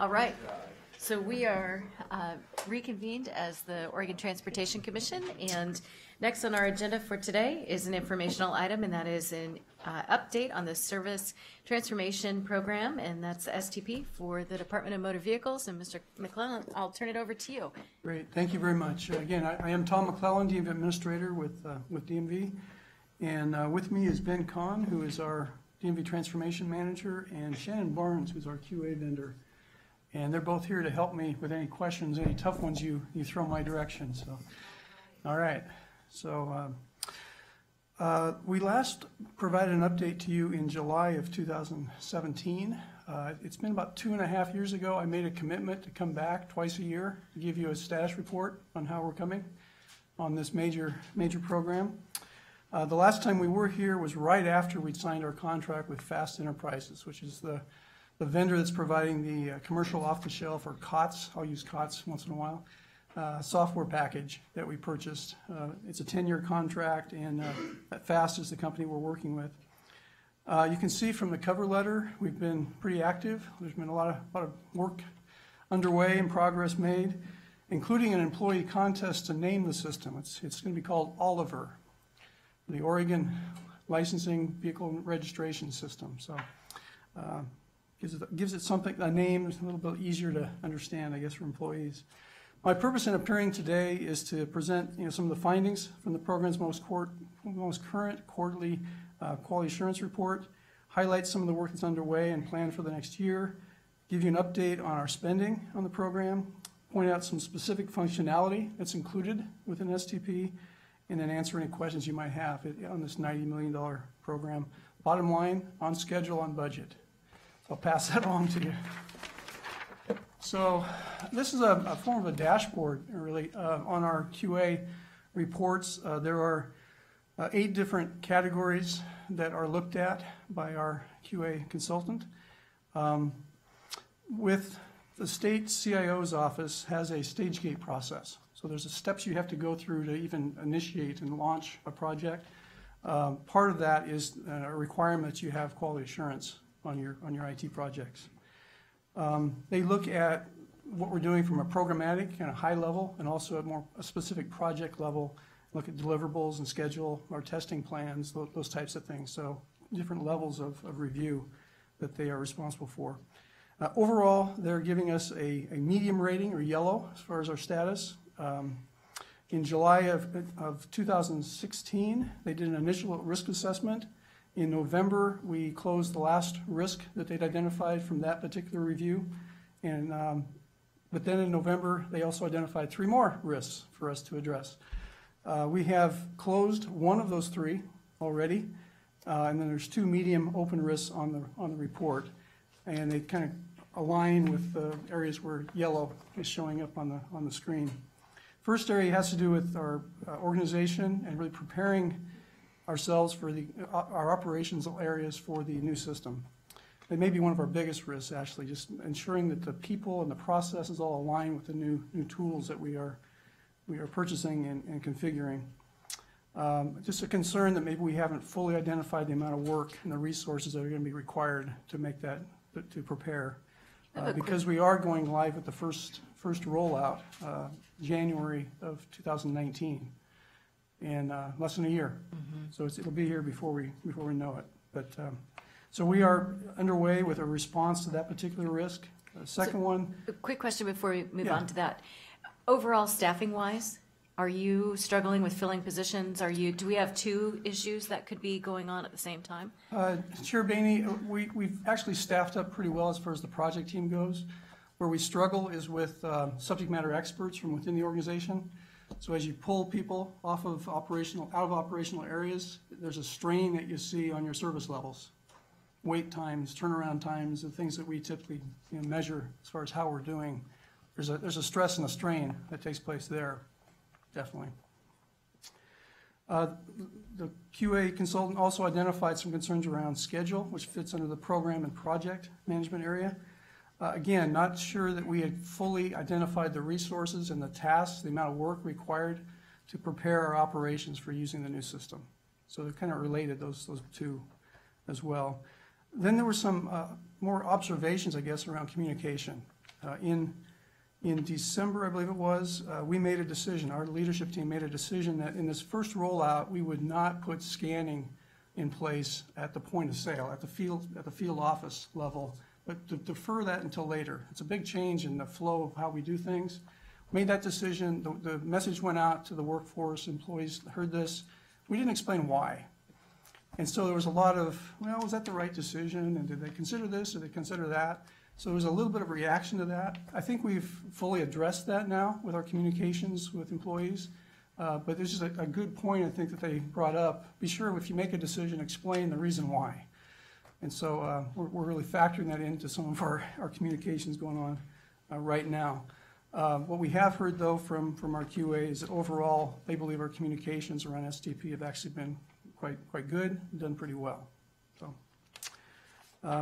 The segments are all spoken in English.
All right. So we are reconvened as the Oregon Transportation Commission, and next on our agenda for today is an informational item, and that is an update on the Service Transformation Program, and that's the STP for the Department of Motor Vehicles. And Mr. McClellan, I'll turn it over to you. Great, thank you very much. Again, I am Tom McClellan, DMV Administrator with DMV, and with me is Ben Kahn, who is our DMV Transformation Manager, and Shannon Barnes, who's our QA vendor. And they're both here to help me with any questions, any tough ones you throw my direction. So, all right. So we last provided an update to you in July of 2017. It's been about 2.5 years ago. I made a commitment to come back twice a year to give you a status report on how we're coming on this major program. The last time we were here was right after we'd signed our contract with Fast Enterprises, which is the vendor that's providing the commercial off-the-shelf, or COTS, I'll use COTS once in a while, software package that we purchased. It's a 10-year contract, and Fast is the company we're working with. You can see from the cover letter, we've been pretty active. There's been a lot of work underway and progress made, including an employee contest to name the system. It's going to be called Oliver, the Oregon Licensing Vehicle Registration System. So gives it something, a name that's a little bit easier to understand, I guess, for employees. My purpose in appearing today is to present some of the findings from the program's most current quarterly quality assurance report, highlight some of the work that's underway and planned for the next year, give you an update on our spending on the program, point out some specific functionality that's included within STP, and then answer any questions you might have on this $90 million program. Bottom line, on schedule, on budget. So I'll pass that along to you. So this is a form of a dashboard, really, on our QA reports. There are 8 different categories that are looked at by our QA consultant. With the state CIO's office has a stage gate process. So there's steps you have to go through to even initiate and launch a project. Part of that is a requirement that you have quality assurance on your IT projects. They look at what we're doing from a programmatic kind of high level, and also at a specific project level. Look at deliverables and schedule, our testing plans, those types of things. So different levels of review that they are responsible for. Overall, they're giving us a medium rating, or yellow, as far as our status. In July of 2016, they did an initial risk assessment. In November, we closed the last risk that they'd identified from that particular review. And but then in November, they also identified 3 more risks for us to address. We have closed one of those 3 already, and then there's 2 medium open risks on the report, and they kind of align with the areas where yellow is showing up on the screen. First area has to do with our organization and really preparing ourselves for our operational areas for the new system. It may be one of our biggest risks, actually, just ensuring that the people and the processes all align with the new tools that we are purchasing and configuring. Just a concern that maybe we haven't fully identified the amount of work and the resources that are going to be required to make that, to prepare. Because we are going live with the first rollout, January of 2019, in less than a year. So it'll be here before we know it. But so we are underway with a response to that particular risk. Second one. A quick question before we move on to that. Overall, staffing-wise, are you struggling with filling positions? Do we have 2 issues that could be going on at the same time? Chair Boehne, we've actually staffed up pretty well as far as the project team goes. Where we struggle is with subject matter experts from within the organization. So as you pull people out of operational areas, there's a strain that you see on your service levels. Wait times, turnaround times, the things that we typically measure as far as how we're doing. There's a stress and a strain that takes place there, definitely. The QA consultant also identified some concerns around schedule, which fits under the program and project management area. Again, not sure that we had fully identified the resources and the tasks, the amount of work required to prepare our operations for using the new system. So they're kind of related, those 2 as well. Then there were some more observations, I guess, around communication. In December, I believe it was, we made a decision, our leadership team made a decision that in this first rollout, we would not put scanning in place at the point of sale, at the field office level, but to defer that until later. It's a big change in the flow of how we do things. Made that decision, the message went out to the workforce, employees heard this. We didn't explain why. And so there was a lot of, well, was that the right decision? And did they consider this or did they consider that? So there was a little bit of reaction to that. I think we've fully addressed that now with our communications with employees. But there's just a good point, I think, that they brought up. Be sure if you make a decision, explain the reason why. And so we're really factoring that into some of our communications going on right now. What we have heard, though, from our QA is that overall, they believe our communications around STP have actually been quite good, done pretty well. So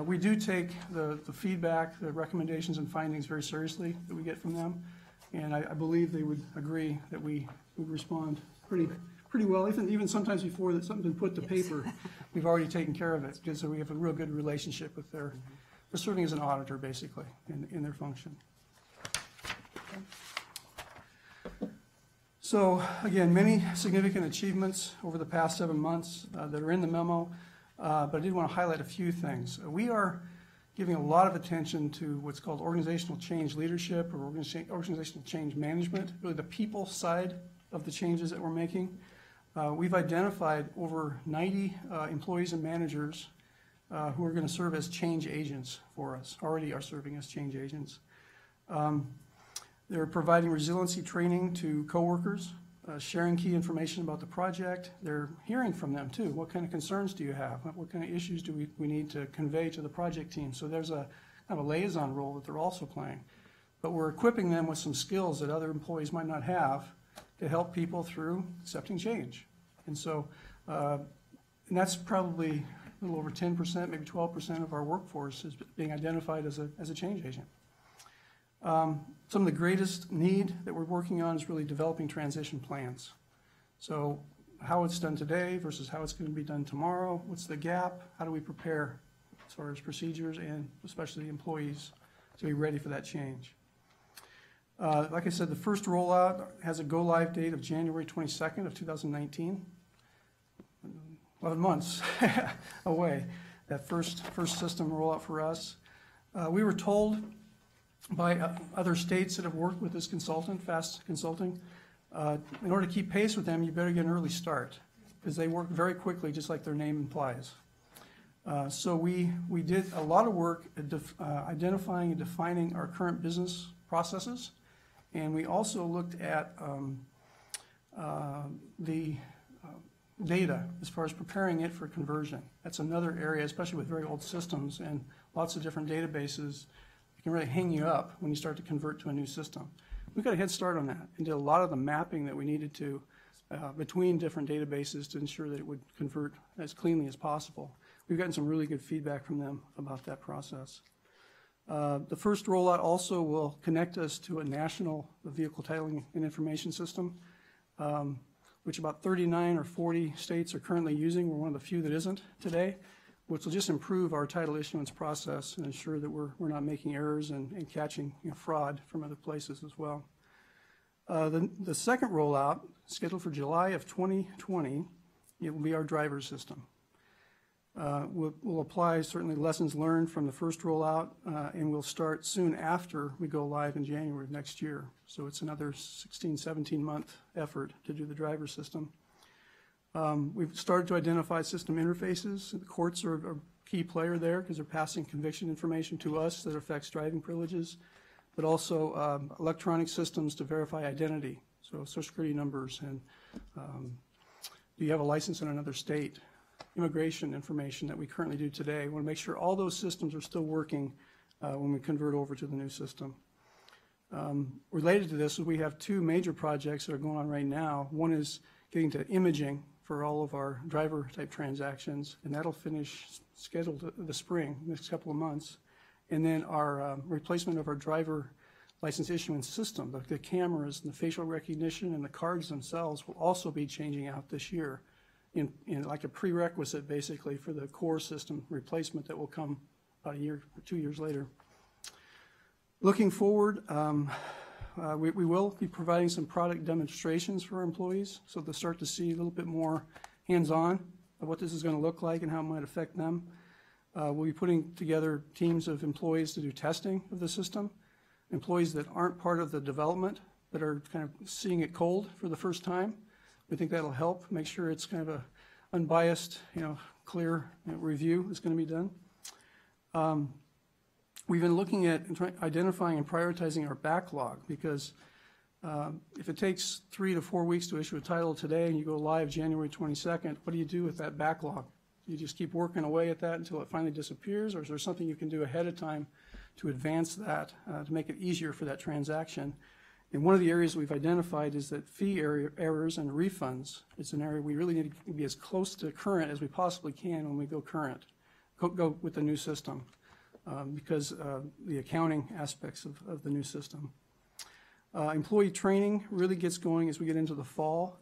we do take the feedback, the recommendations and findings very seriously that we get from them. And I believe they would agree that we would respond pretty well, even sometimes before that something's been put to paper, we've already taken care of it, because we have a real good relationship with they're serving as an auditor, basically, in their function. So, again, many significant achievements over the past 7 months that are in the memo, but I did want to highlight a few things. We are giving a lot of attention to what's called organizational change leadership or organizational change management, really the people side of the changes that we're making. We've identified over 90 employees and managers who are going to serve as change agents for us, already are serving as change agents. They're providing resiliency training to coworkers, sharing key information about the project. They're hearing from them too. What kind of concerns do you have? What kind of issues do we need to convey to the project team? So there's a kind of a liaison role that they're also playing. But we're equipping them with some skills that other employees might not have to help people through accepting change. And so, and that's probably a little over 10%, maybe 12% of our workforce is being identified as a change agent. Some of the greatest need that we're working on is really developing transition plans. So how it's done today versus how it's going to be done tomorrow, what's the gap, how do we prepare as far as procedures and especially employees to be ready for that change. Like I said, the first rollout has a go-live date of January 22nd of 2019. 11 months away, that first system rollout for us. We were told by other states that have worked with this consultant, Fast Consulting, in order to keep pace with them, you better get an early start, because they work very quickly, just like their name implies. So we did a lot of work at identifying and defining our current business processes, and we also looked at the data as far as preparing it for conversion. That's another area, especially with very old systems and lots of different databases. It can really hang you up when you start to convert to a new system. We got a head start on that and did a lot of the mapping that we needed to between different databases to ensure that it would convert as cleanly as possible. We've gotten some really good feedback from them about that process. The first rollout also will connect us to a national vehicle titling and information system, which about 39 or 40 states are currently using. We're one of the few that isn't today, which will just improve our title issuance process and ensure that we're not making errors and catching fraud from other places as well. The second rollout, scheduled for July of 2020, it will be our driver system. We'll apply certainly lessons learned from the first rollout, and we'll start soon after we go live in January of next year. So it's another 16, 17-month effort to do the driver system. We've started to identify system interfaces. The courts are a key player there because they're passing conviction information to us that affects driving privileges, but also electronic systems to verify identity, so Social Security numbers and do you have a license in another state, immigration information that we currently do today. We want to make sure all those systems are still working when we convert over to the new system. Related to this, we have two major projects that are going on right now. One is getting to imaging for all of our driver type transactions, and that'll finish scheduled the spring, next couple of months. And then our replacement of our driver license issuance system, the cameras and the facial recognition and the cards themselves will also be changing out this year in like a prerequisite basically for the core system replacement that will come about a year or 2 years later. Looking forward, we will be providing some product demonstrations for our employees, so they'll start to see a little bit more hands-on of what this is going to look like and how it might affect them. We'll be putting together teams of employees to do testing of the system, employees that aren't part of the development, that are kind of seeing it cold for the first time. We think that'll help make sure it's kind of a unbiased, clear review that's going to be done. We've been looking at identifying and prioritizing our backlog, because if it takes 3 to 4 weeks to issue a title today and you go live January 22nd, what do you do with that backlog? You just keep working away at that until it finally disappears, or is there something you can do ahead of time to advance that, to make it easier for that transaction? And one of the areas we've identified is that fee errors and refunds. It's an area we really need to be as close to current as we possibly can when we go current, go with the new system, because the accounting aspects of the new system. Employee training really gets going as we get into the fall.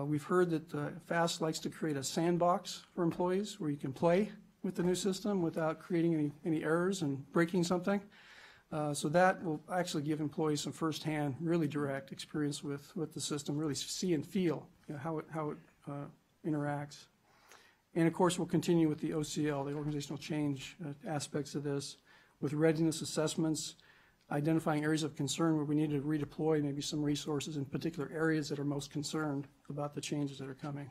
We've heard that FAST likes to create a sandbox for employees where you can play with the new system without creating any errors and breaking something. So that will actually give employees some firsthand, really direct experience with the system, really see and feel how it interacts. And of course, we'll continue with the OCL, the organizational change aspects of this, with readiness assessments, identifying areas of concern where we need to redeploy maybe some resources in particular areas that are most concerned about the changes that are coming.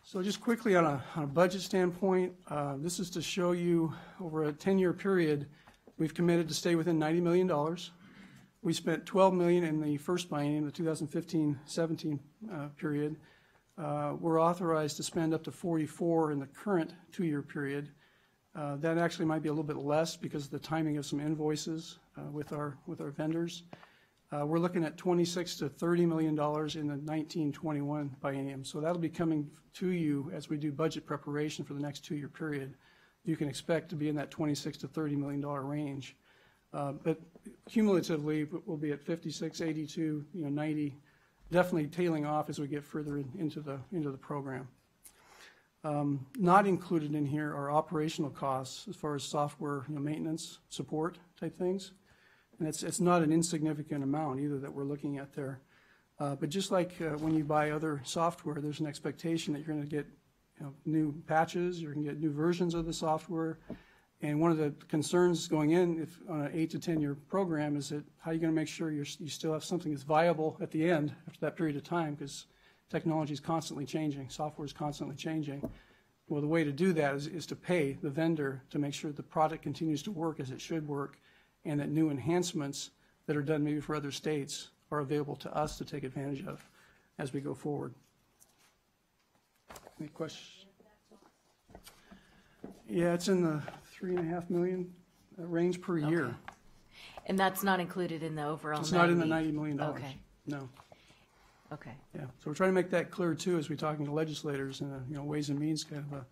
So just quickly on a budget standpoint, this is to show you over a 10-year period, we've committed to stay within $90 million. We spent $12 million in the first biennium, the 2015-17 period. We're authorized to spend up to 44 in the current 2-year period. That actually might be a little bit less because of the timing of some invoices with our vendors. We're looking at $26 to $30 million in the 19-21 biennium. So that'll be coming to you as we do budget preparation for the next 2-year period. You can expect to be in that $26 to $30 million range. But cumulatively, we'll be at 56, 82, 90, definitely tailing off as we get further into the program. Not included in here are operational costs as far as software maintenance, support type things. And it's not an insignificant amount either that we're looking at there. But just like when you buy other software, there's an expectation that you're going to get new patches, you're going to get new versions of the software. And one of the concerns going in on an 8 to 10-year program is that how are you going to make sure you still have something that's viable at the end after that period of time, because technology is constantly changing, software is constantly changing. Well, the way to do that is to pay the vendor to make sure the product continues to work as it should work, and that new enhancements that are done maybe for other states are available to us to take advantage of as we go forward. Any questions? Yeah, it's in the $3.5 million range per year. And that's not included in the overall It's not in the $90 million. Okay. No. Okay. Yeah, so we're trying to make that clear too as we're talking to legislators in a Ways and Means kind of a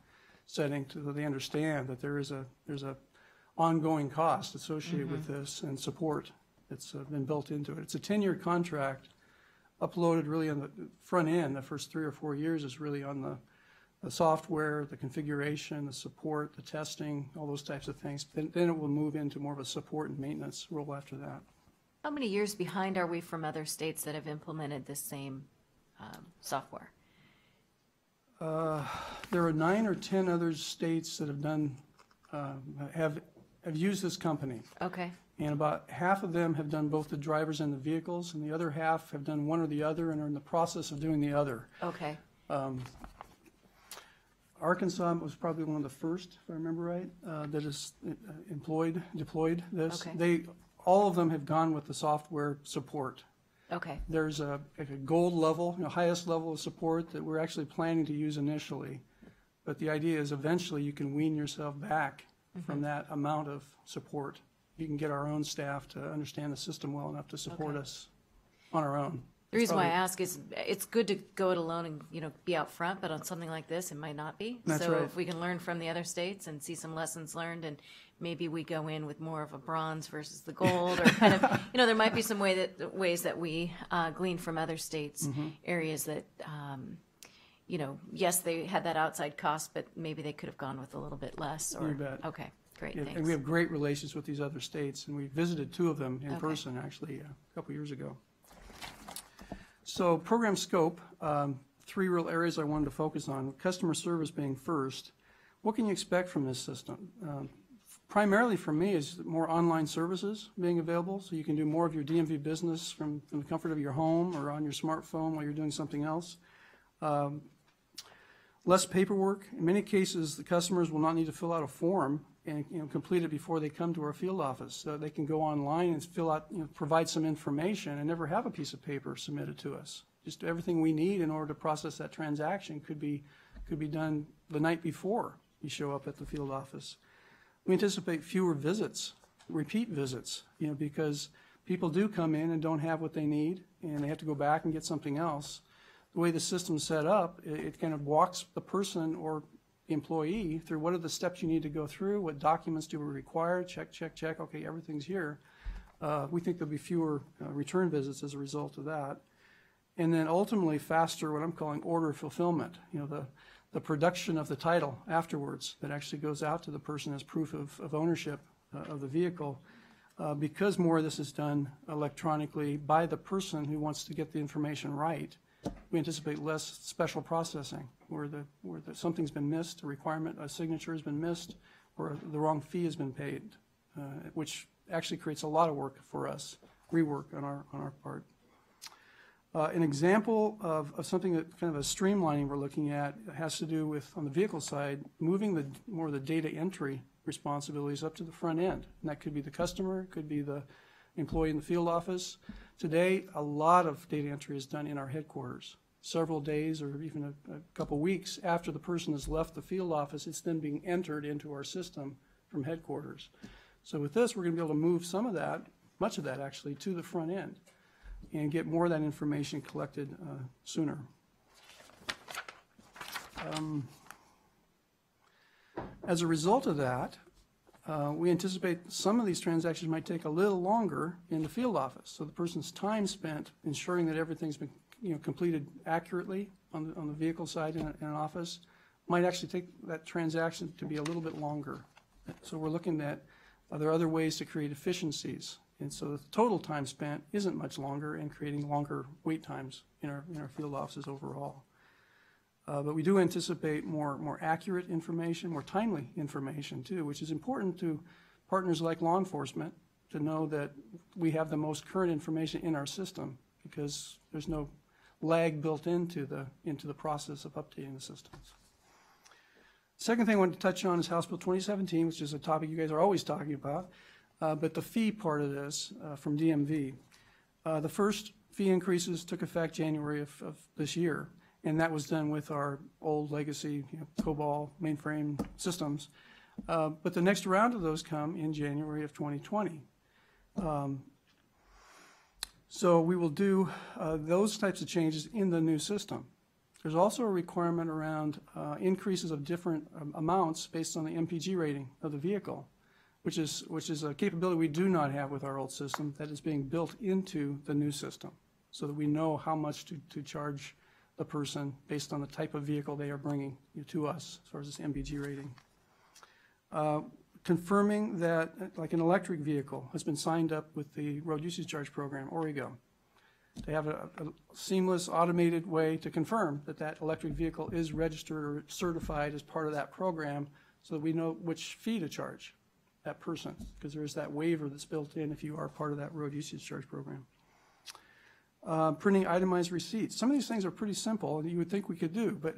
setting, so that they understand that there's a ongoing cost associated with this and support that's been built into it. It's a 10-year contract, uploaded really on the front end. The first 3 or 4 years is really on the software, the configuration, the support, the testing, all those types of things. Then it will move into more of a support and maintenance role after that. How many years behind are we from other states that have implemented this same software? There are 9 or 10 other states that have done have used this company. Okay. And about half of them have done both the drivers and the vehicles, and the other half have done one or the other and are in the process of doing the other. Okay. Arkansas was probably one of the first, if I remember right, that has deployed this. Okay. All of them have gone with the software support. Okay. There's a gold level, highest level of support that we're actually planning to use initially. But the idea is eventually you can wean yourself back from that amount of support. You can get our own staff to understand the system well enough to support us on our own. The reason why I ask is it's good to go it alone and be out front, but on something like this, it might not be. That's so right. If we can learn from the other states and see some lessons learned, and maybe we go in with more of a bronze versus the gold, or kind of there might be some ways that we glean from other states, areas that yes, they had that outside cost, but maybe they could have gone with a little bit less. Or You bet. Okay, Great, And thanks. we have great relations with these other states, and we visited 2 of them in Okay. person, actually, a couple years ago. So program scope, 3 real areas I wanted to focus on, customer service being first. What can you expect from this system? Primarily for me is more online services being available, so you can do more of your DMV business from the comfort of your home or on your smartphone while you're doing something else. Less paperwork. In many cases, the customers will not need to fill out a form and complete it before they come to our field office. So they can go online and fill out, provide some information and never have a piece of paper submitted to us. Just everything we need in order to process that transaction could be done the night before you show up at the field office. We anticipate fewer visits, repeat visits, because people do come in and don't have what they need, and they have to go back and get something else. The way the system's set up, it kind of walks the person or the employee through what are the steps you need to go through, what documents do we require, check, okay, everything's here. We think there'll be fewer return visits as a result of that. And then ultimately faster, what I'm calling order fulfillment, the production of the title afterwards that actually goes out to the person as proof of ownership of the vehicle. Because more of this is done electronically by the person who wants to get the information right, we anticipate less special processing where something's been missed, a requirement, a signature has been missed, or the wrong fee has been paid, which actually creates a lot of work for us, rework on our part. An example of something that kind of a streamlining we're looking at has to do with, on the vehicle side, moving more of the data entry responsibilities up to the front end. And that could be the customer, it could be the employee in the field office. Today, a lot of data entry is done in our headquarters. Several days or even a couple weeks after the person has left the field office, it's then being entered into our system from headquarters. So with this, we're going to be able to move some of that, much of that actually, to the front end and get more of that information collected sooner. As a result of that, we anticipate some of these transactions might take a little longer in the field office. So the person's time spent ensuring that everything's been completed accurately on the vehicle side in an office might actually take that transaction to be a little bit longer. So we're looking at, are there other ways to create efficiencies? And so the total time spent isn't much longer and creating longer wait times in our field offices overall. But we do anticipate more accurate information, more timely information too, which is important to partners like law enforcement to know that we have the most current information in our system because there's no lag built into the process of updating the systems. Second thing I wanted to touch on is House Bill 2017, which is a topic you guys are always talking about, but the fee part of this from DMV. The first fee increases took effect January of this year, and that was done with our old legacy COBOL mainframe systems. But the next round of those come in January of 2020. So we will do those types of changes in the new system. There's also a requirement around increases of different amounts based on the MPG rating of the vehicle, which is a capability we do not have with our old system that is being built into the new system so that we know how much to charge the person based on the type of vehicle they are bringing to us as far as this MPG rating. Confirming that, like an electric vehicle has been signed up with the Road Usage Charge Program, OREGO. They have a seamless, automated way to confirm that that electric vehicle is registered or certified as part of that program so that we know which fee to charge that person, because there is that waiver that's built in if you are part of that Road Usage Charge Program. Printing itemized receipts. Some of these things are pretty simple and you would think we could do, but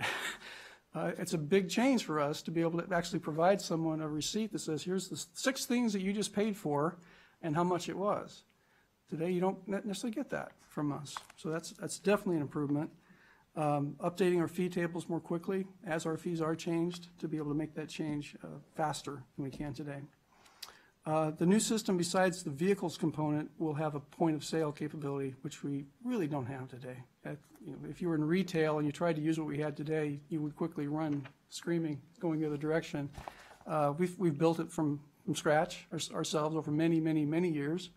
it's a big change for us to be able to actually provide someone a receipt that says, here's the 6 things that you just paid for and how much it was. Today, you don't necessarily get that from us. So that's definitely an improvement. Updating our fee tables more quickly as our fees are changed to be able to make that change faster than we can today. The new system, besides the vehicles component, will have a point of sale capability, which we really don't have today. If you were in retail and you tried to use what we had today, you would quickly run screaming, going the other direction. We've built it from scratch ourselves over many, many, many years.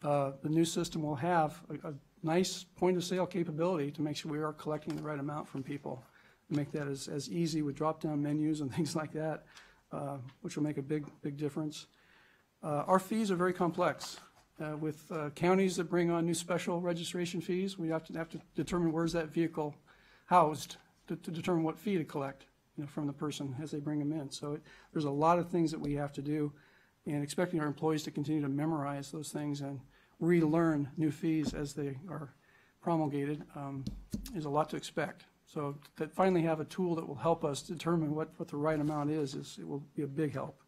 The new system will have a nice point of sale capability to make sure we are collecting the right amount from people, and make that as easy with drop-down menus and things like that which will make a big difference. Our fees are very complex. With counties that bring on new special registration fees, we have to determine where's that vehicle housed to determine what fee to collect, from the person as they bring them in. So there's a lot of things that we have to do, and expecting our employees to continue to memorize those things and relearn new fees as they are promulgated is a lot to expect. So to finally have a tool that will help us determine what the right amount is it will be a big help.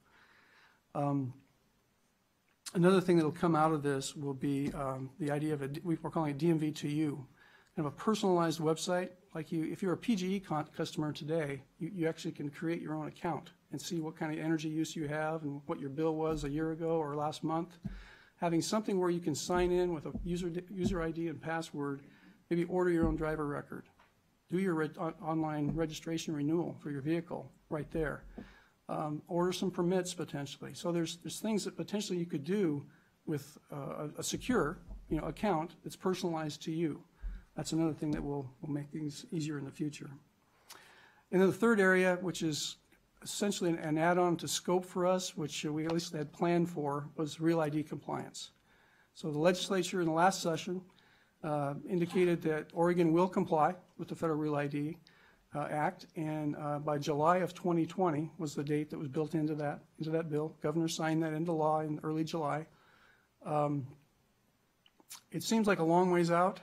Another thing that will come out of this will be the idea of we're calling it DMV2U, kind of a personalized website. Like if you're a PGE customer today, you actually can create your own account and see what kind of energy use you have and what your bill was a year ago or last month. Having something where you can sign in with a user ID and password, maybe order your own driver record, do your online registration renewal for your vehicle right there, order some permits potentially. So there's things that potentially you could do with a secure account that's personalized to you. That's another thing that will make things easier in the future. And then the third area, which is essentially an add-on to scope for us, which we at least had planned for, was Real ID compliance. So the legislature in the last session indicated that Oregon will comply with the Federal Real ID Act, and by July of 2020 was the date that was built into that bill. Governor signed that into law in early July. It seems like a long ways out.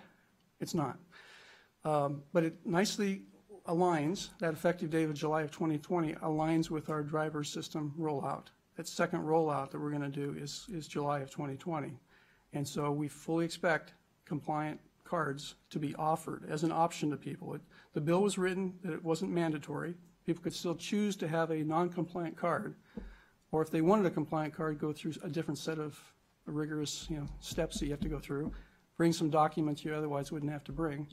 It's not. But it nicely aligns, that effective date of July of 2020 aligns with our driver system rollout. That second rollout that we're going to do is July of 2020. And so we fully expect compliant cards to be offered as an option to people. The bill was written that it wasn't mandatory. People could still choose to have a non-compliant card, or if they wanted a compliant card, go through a different set of rigorous steps that you have to go through. Bring some documents you otherwise wouldn't have to bring.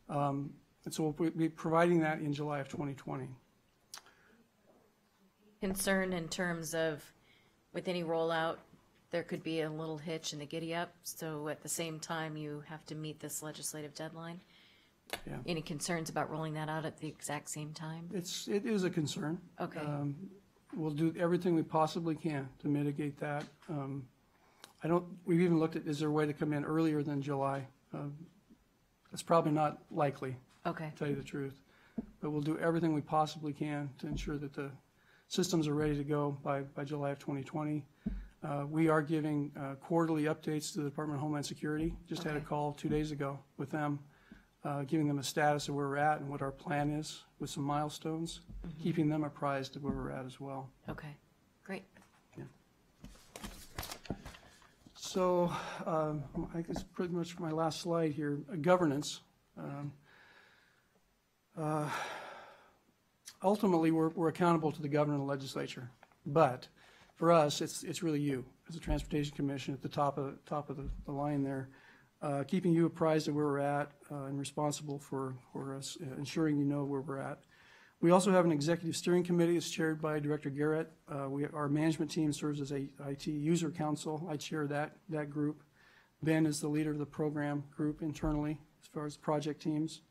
And so we'll be providing that in July of 2020. Concern in terms of with any rollout, there could be a little hitch in the giddy up. So at the same time, you have to meet this legislative deadline. Yeah. Any concerns about rolling that out at the exact same time? It is a concern. Okay. We'll do everything we possibly can to mitigate that. We've even looked at, is there a way to come in earlier than July? That's probably not likely, Okay. to tell you the truth. But we'll do everything we possibly can to ensure that the systems are ready to go by July of 2020. We are giving quarterly updates to the Department of Homeland Security. Just had a call 2 days ago with them, giving them a status of where we're at and what our plan is with some milestones, keeping them apprised of where we're at as well. Okay, great. So I guess pretty much my last slide here, governance. Ultimately, we're accountable to the governor and the legislature, but for us, it's really you as a Transportation Commission at the top of the line there, keeping you apprised of where we're at and responsible for us ensuring you know where we're at. We also have an executive steering committee. It's chaired by Director Garrett. Our management team serves as a IT user council. I chair that group. Ben is the leader of the program group internally as far as project teams.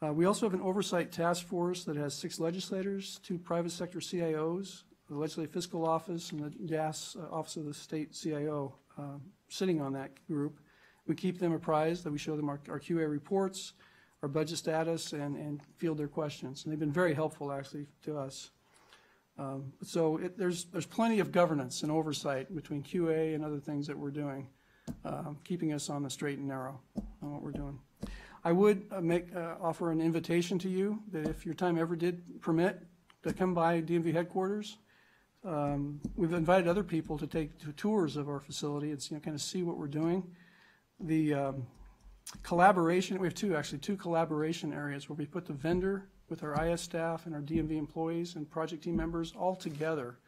We also have an oversight task force that has 6 legislators, 2 private sector CIOs, the Legislative Fiscal Office, and the DAS Office of the State CIO sitting on that group. We keep them apprised, that we show them our QA reports, our budget status, and field their questions. And they've been very helpful, actually, to us. So there's plenty of governance and oversight between QA and other things that we're doing, keeping us on the straight and narrow on what we're doing. I would offer an invitation to you that if your time ever did permit to come by DMV headquarters, we've invited other people to take tours of our facility and kind of see what we're doing. The collaboration, we have two collaboration areas where we put the vendor with our IS staff and our DMV employees and project team members all together.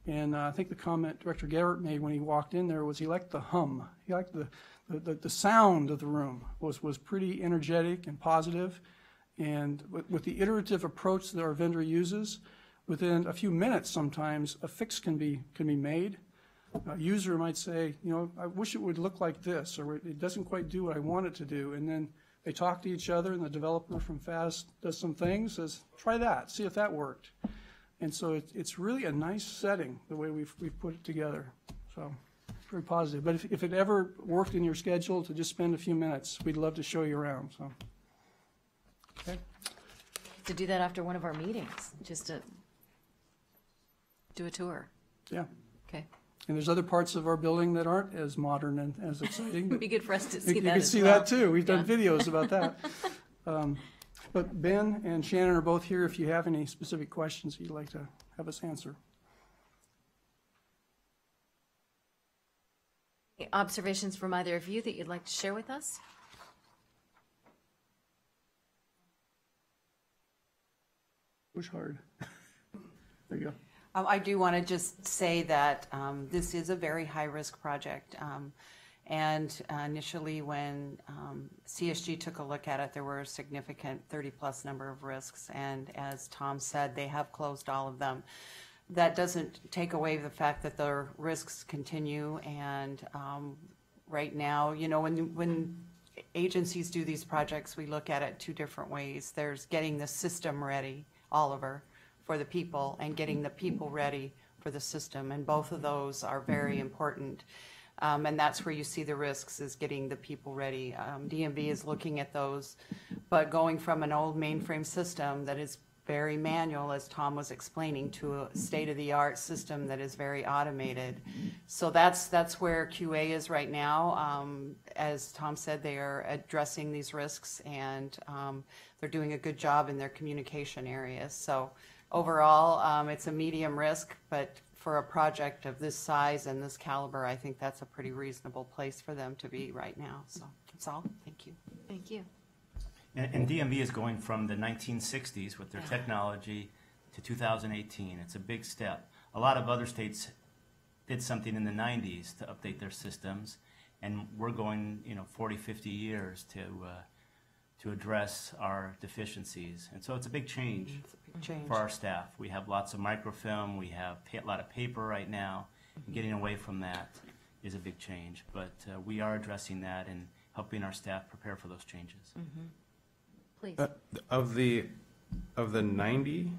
And I think the comment Director Garrett made when he walked in there was he liked the hum. He liked the sound of the room was pretty energetic and positive. And with the iterative approach that our vendor uses, within a few minutes sometimes a fix can be made. A user might say, I wish it would look like this, or it doesn't quite do what I want it to do. And then they talk to each other, and the developer from FAST does some things, says, try that, see if that worked. And so it's really a nice setting, the way we've put it together. So very positive. But if it ever worked in your schedule to just spend a few minutes, we'd love to show you around. So, okay. To do that after one of our meetings, just to do a tour. Yeah. Okay. And there's other parts of our building that aren't as modern and as exciting. It'd be good for us to see you that can as see well. that too. We've done videos about that. But Ben and Shannon are both here if you have any specific questions you'd like to have us answer. Any observations from either of you that you'd like to share with us? Push hard. There you go. I do want to just say that this is a very high-risk project. And initially, when CSG took a look at it, there were a significant 30-plus number of risks. And as Tom said, they have closed all of them. That doesn't take away the fact that the risks continue. And right now, you know, when agencies do these projects, we look at it two different ways. There's getting the system ready, Oliver, for the people, and getting the people ready for the system. And both of those are very important. And that's where you see the risks, is getting the people ready. DMV is looking at those, but going from an old mainframe system that is very manual, as Tom was explaining, to a state-of-the-art system that is very automated. So that's where QA is right now. As Tom said, they are addressing these risks, and they're doing a good job in their communication areas. So overall, it's a medium risk, but for a project of this size and this caliber, I think that's a pretty reasonable place for them to be right now. So that's all. Thank you. Thank you. And DMV is going from the 1960s with their technology to 2018. It's a big step. A lot of other states did something in the 90s to update their systems, and we're going, 40, 50 years to address our deficiencies. And so it's a big change. It's a big change for our staff. We have lots of microfilm. We have a lot of paper right now. Getting away from that is a big change, but we are addressing that and helping our staff prepare for those changes. Please. Of the 90,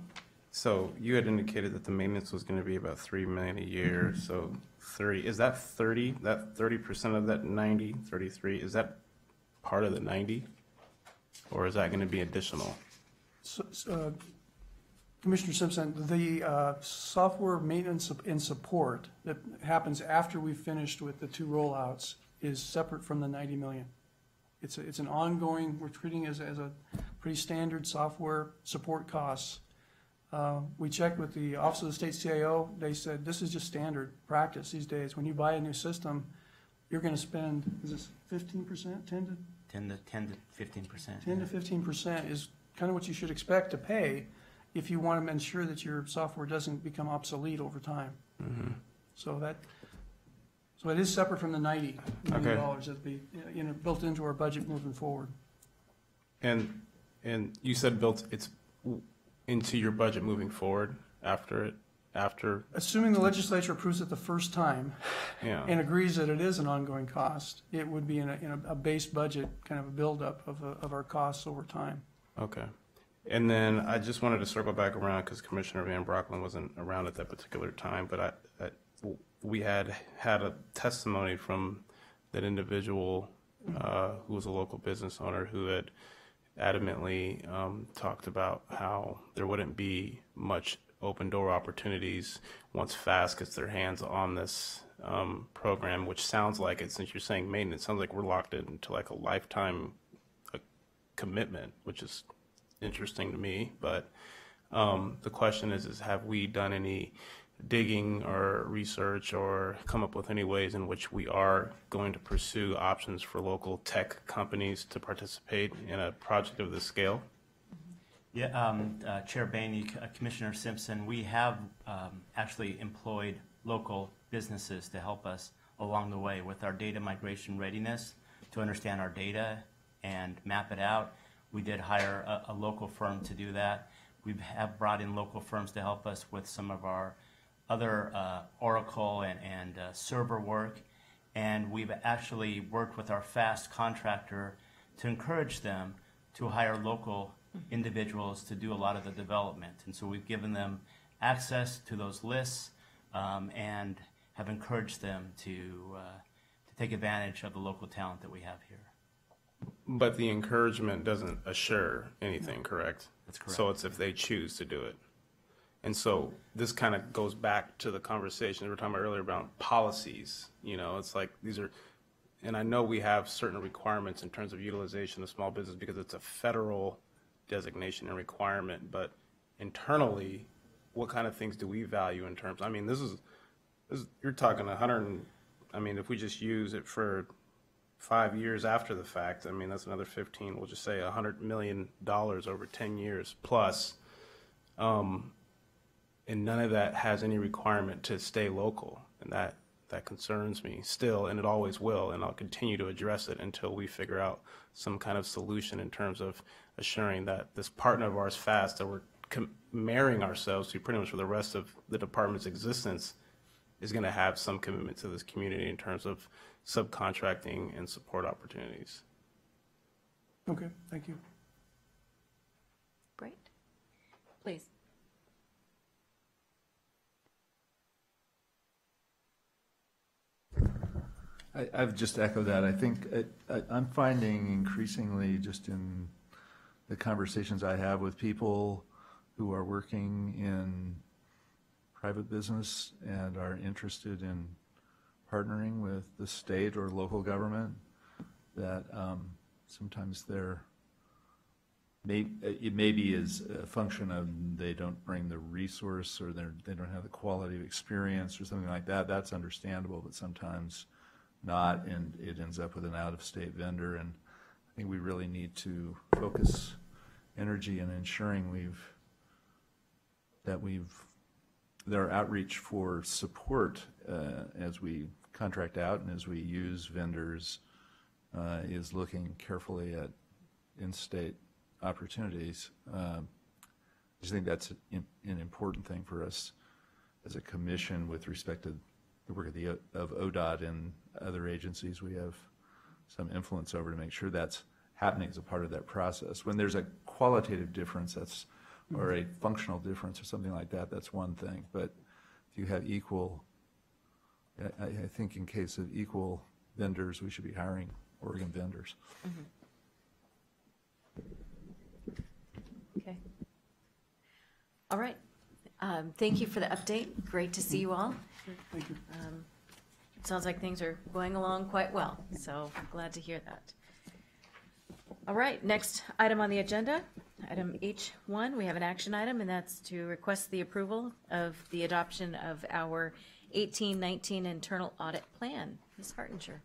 so you had indicated that the maintenance was going to be about $3 million a year. So 30, is that 30? That 30% of that 90, 33, is that part of the 90, or is that going to be additional? So, Commissioner Simpson, the software maintenance and support that happens after we've finished with the 2 rollouts is separate from the 90 million. It's an ongoing, we're treating it as a pretty standard software support costs. We checked with the Office of the State CIO. They said this is just standard practice these days. When you buy a new system, you're going to spend, is this 15%, 10 to 15%? 10 to 15% is kind of what you should expect to pay if you want to ensure that your software doesn't become obsolete over time. So it is separate from the $90 million that'll be built into our budget moving forward. And you said it's into your budget moving forward after. Assuming the legislature approves it the first time Yeah. and agrees that it is an ongoing cost, it would be in a base budget, kind of a buildup of our costs over time. Okay. And then I just wanted to circle back around because Commissioner Van Brockland wasn't around at that particular time, but we had a testimony from that individual who was a local business owner who had adamantly talked about how there wouldn't be much open door opportunities once FAST gets their hands on this program, which sounds like it, since you're saying maintenance, sounds like we're locked into like a lifetime commitment, which is interesting to me. But the question is have we done any digging or research or come up with any ways in which we are going to pursue options for local tech companies to participate in a project of this scale? Yeah, Chair Bainey, Commissioner Simpson, we have actually employed local businesses to help us along the way with our data migration readiness to understand our data and map it out. We did hire a local firm to do that. We have brought in local firms to help us with some of our other Oracle and server work, and we've actually worked with our FAST contractor to encourage them to hire local individuals to do a lot of the development. And so we've given them access to those lists and have encouraged them to take advantage of the local talent that we have here. But the encouragement doesn't assure anything, correct? That's correct. So it's if they choose to do it. And so this kind of goes back to the conversation we were talking about earlier about policies. You know, it's like these are, and I know we have certain requirements in terms of utilization of small business because it's a federal designation and requirement, but internally, what kind of things do we value in terms, I mean, this is you're talking 100, I mean, if we just use it for 5 years after the fact, I mean, that's another 15, we'll just say $100 million over 10 years plus. And none of that has any requirement to stay local. And that concerns me still, and it always will, and I'll continue to address it until we figure out some kind of solution in terms of assuring that this partner of ours, FAST, that we're marrying ourselves to pretty much for the rest of the department's existence, is going to have some commitment to this community in terms of subcontracting and support opportunities. Okay, thank you. Great. Please. I've just echoed that. I think I'm finding increasingly just in the conversations I have with people who are working in private business and are interested in partnering with the state or local government, that sometimes it maybe is a function of they don't bring the resource or they don't have the quality of experience or something like that. That's understandable, but sometimes not, and it ends up with an out-of-state vendor. And I think we really need to focus energy in ensuring that our outreach for support as we contract out and as we use vendors is looking carefully at in-state opportunities. I just think that's an important thing for us as a commission with respect to the work of ODOT and other agencies we have some influence over, to make sure that's happening as a part of that process. When there's a qualitative difference, or a functional difference or something like that, that's one thing. But if you have equal, I think in case of equal vendors, we should be hiring Oregon vendors. Okay. All right. Thank you for the update. Great to see you all. Thank you. It sounds like things are going along quite well, so I'm glad to hear that. All right, next item on the agenda, item H1, we have an action item, and that's to request the approval of the adoption of our 18-19 internal audit plan. Ms. Hartinger.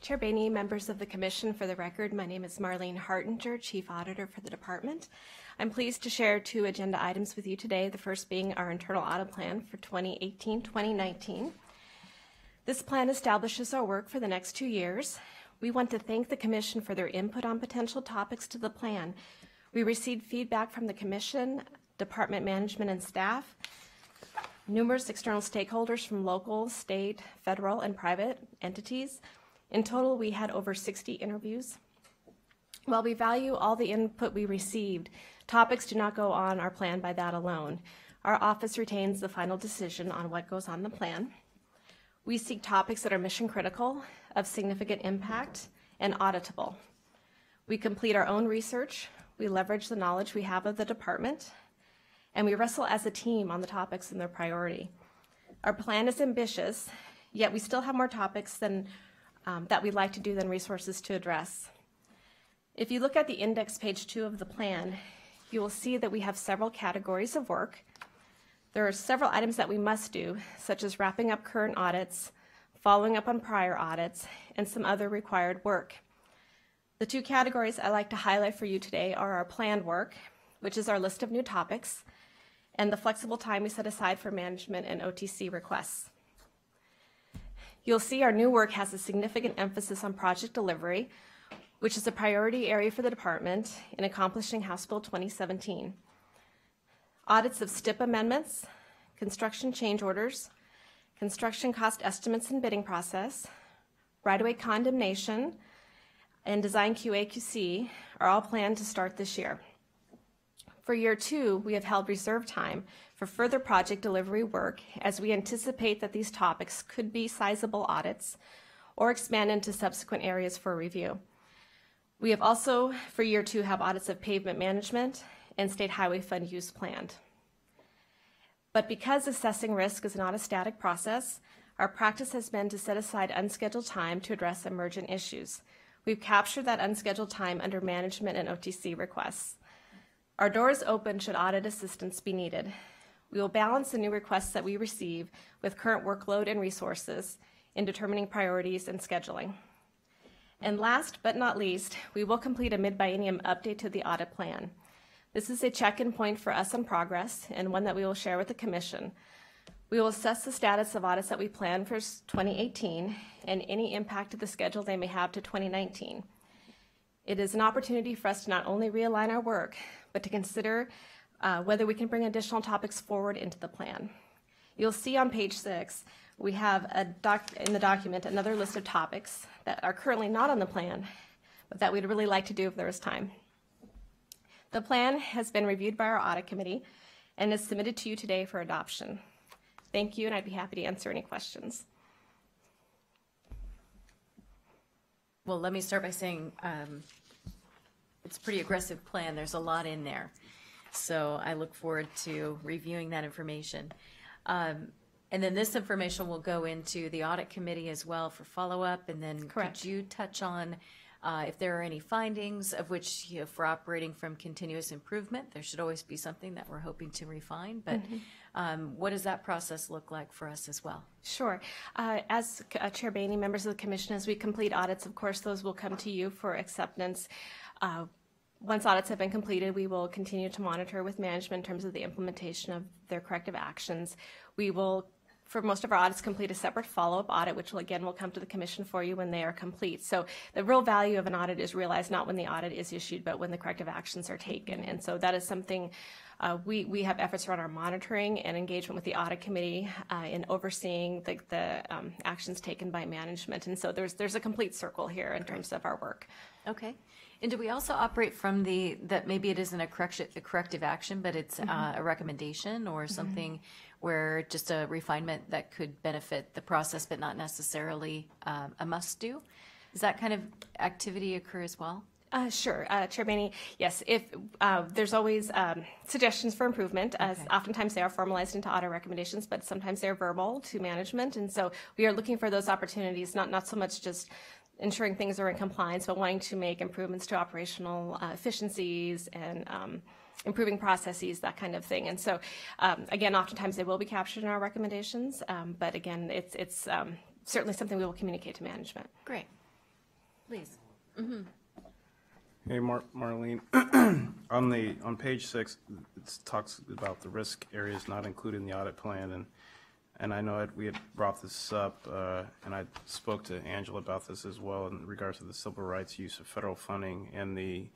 Chair Boehne, members of the Commission, for the record, my name is Marlene Hartinger, Chief Auditor for the Department. I'm pleased to share 2 agenda items with you today, the first being our internal audit plan for 2018-2019. This plan establishes our work for the next 2 years. We want to thank the Commission for their input on potential topics to the plan. We received feedback from the Commission, Department management and staff, numerous external stakeholders from local, state, federal, and private entities. In total, we had over 60 interviews. While we value all the input we received, topics do not go on our plan by that alone. Our office retains the final decision on what goes on the plan. We seek topics that are mission critical, of significant impact, and auditable. We complete our own research, we leverage the knowledge we have of the department, and we wrestle as a team on the topics and their priority. Our plan is ambitious, yet we still have more topics than that we'd like to do than resources to address. If you look at the index page 2 of the plan, you will see that we have several categories of work. There are several items that we must do, such as wrapping up current audits, following up on prior audits, and some other required work. The 2 categories I'd like to highlight for you today are our planned work, which is our list of new topics, and the flexible time we set aside for management and OTC requests. You'll see our new work has a significant emphasis on project delivery, which is a priority area for the department in accomplishing House Bill 2017. Audits of STIP amendments, construction change orders, construction cost estimates and bidding process, right-of-way condemnation, and design QA/QC are all planned to start this year. For year 2, we have held reserve time for further project delivery work as we anticipate that these topics could be sizable audits or expand into subsequent areas for review. We have also, for year 2, have audits of pavement management and state highway fund use planned. But because assessing risk is not a static process, our practice has been to set aside unscheduled time to address emergent issues. We've captured that unscheduled time under management and OTC requests. Our door is open should audit assistance be needed. We will balance the new requests that we receive with current workload and resources in determining priorities and scheduling. And last but not least, we will complete a mid-biennium update to the audit plan. This is a check-in point for us on progress and one that we will share with the Commission. We will assess the status of audits that we plan for 2018 and any impact to the schedule they may have to 2019. It is an opportunity for us to not only realign our work, but to consider whether we can bring additional topics forward into the plan. You'll see on page 6, we have in the document another list of topics that are currently not on the plan, but that we'd really like to do if there was time. The plan has been reviewed by our audit committee and is submitted to you today for adoption. Thank you, and I'd be happy to answer any questions. Well, let me start by saying it's a pretty aggressive plan. There's a lot in there. So I look forward to reviewing that information. And then this information will go into the audit committee as well for follow-up. And then Correct. Could you touch on if there are any findings of which, you know, for operating from continuous improvement, there should always be something that we're hoping to refine. But what does that process look like for us as well? Sure. As Chair Bainey, members of the Commission, as we complete audits, of course, those will come to you for acceptance. Once audits have been completed, we will continue to monitor with management in terms of the implementation of their corrective actions. We will, for most of our audits, complete a separate follow-up audit, which will come to the Commission for you when they are complete. So the real value of an audit is realized not when the audit is issued, but when the corrective actions are taken. And so that is something we have efforts around our monitoring and engagement with the audit committee in overseeing the actions taken by management. And so there's a complete circle here in terms of our work. Okay. And do we also operate from that maybe it isn't a corrective action, but it's a recommendation or something where just a refinement that could benefit the process, but not necessarily a must-do? Does that kind of activity occur as well? Sure, Chair Bainey. Yes, if there's always suggestions for improvement, as oftentimes they are formalized into audit recommendations, but sometimes they're verbal to management, and so we are looking for those opportunities, not so much just ensuring things are in compliance, but wanting to make improvements to operational efficiencies and improving processes, that kind of thing. And so, again, oftentimes they will be captured in our recommendations, but again, it's certainly something we will communicate to management. Great. Please. Hey, Marlene, on page 6, it talks about the risk areas not included in the audit plan, and I know we had brought this up, and I spoke to Angela about this as well in regards to the civil rights use of federal funding and the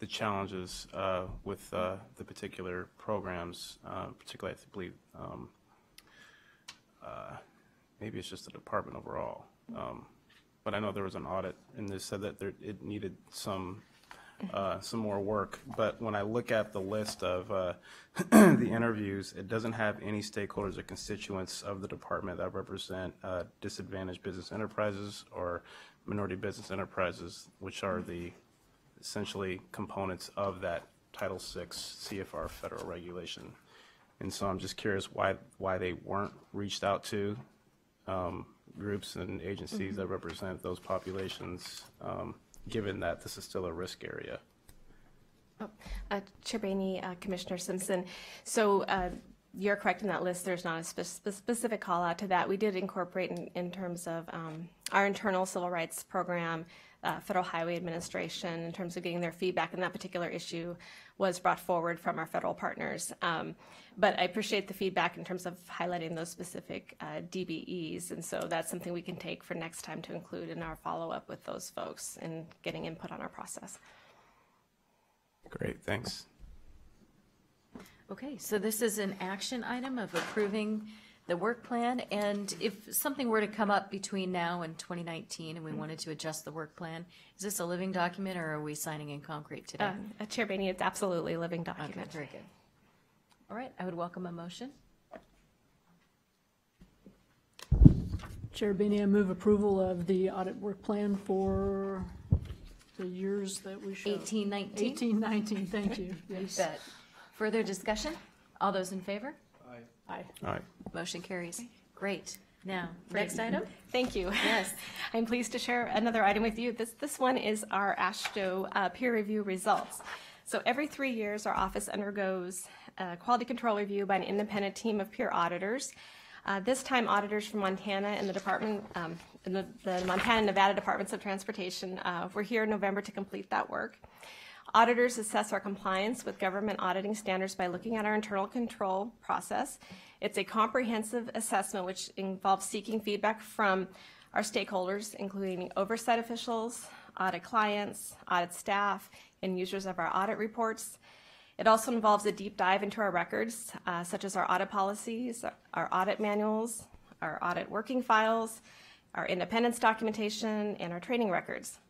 challenges with the particular programs, particularly I believe maybe it's just the department overall. But I know there was an audit, and they said that it needed some more work. But when I look at the list of the interviews, it doesn't have any stakeholders or constituents of the department that represent disadvantaged business enterprises or minority business enterprises, which are the essentially components of that Title VI CFR federal regulation. And so I'm just curious why they weren't reached out to. Groups and agencies that represent those populations, given that this is still a risk area. Chair Bainey, Commissioner Simpson, so you're correct in that list. There's not a specific call out to that. We did incorporate in terms of our internal civil rights program, Federal Highway Administration, in terms of getting their feedback on that particular issue, was brought forward from our federal partners. But I appreciate the feedback in terms of highlighting those specific DBEs, and so that's something we can take for next time to include in our follow-up with those folks and getting input on our process. Great, thanks. Okay, so this is an action item of approving the work plan, and if something were to come up between now and 2019 and we wanted to adjust the work plan, is this a living document or are we signing in concrete today? Chair Bainey, it's absolutely a living Okay, document. very good. All right, I would welcome a motion. Chair Bainey, I move approval of the audit work plan for the years that we show. 1819? 1819, thank you. Yes. Bet. Further discussion? All those in favor? Aye. All right. Motion carries. Great. Now, next item? Thank you. Yes. I'm pleased to share another item with you. This one is our AASHTO peer review results. So every 3 years, our office undergoes a quality control review by an independent team of peer auditors. This time, auditors from Montana and the Department, the Montana and Nevada Departments of Transportation were here in November to complete that work. Auditors assess our compliance with government auditing standards by looking at our internal control process. It's a comprehensive assessment which involves seeking feedback from our stakeholders, including oversight officials, audit clients, audit staff, and users of our audit reports. It also involves a deep dive into our records, such as our audit policies, our audit manuals, our audit working files, our independence documentation, and our training records.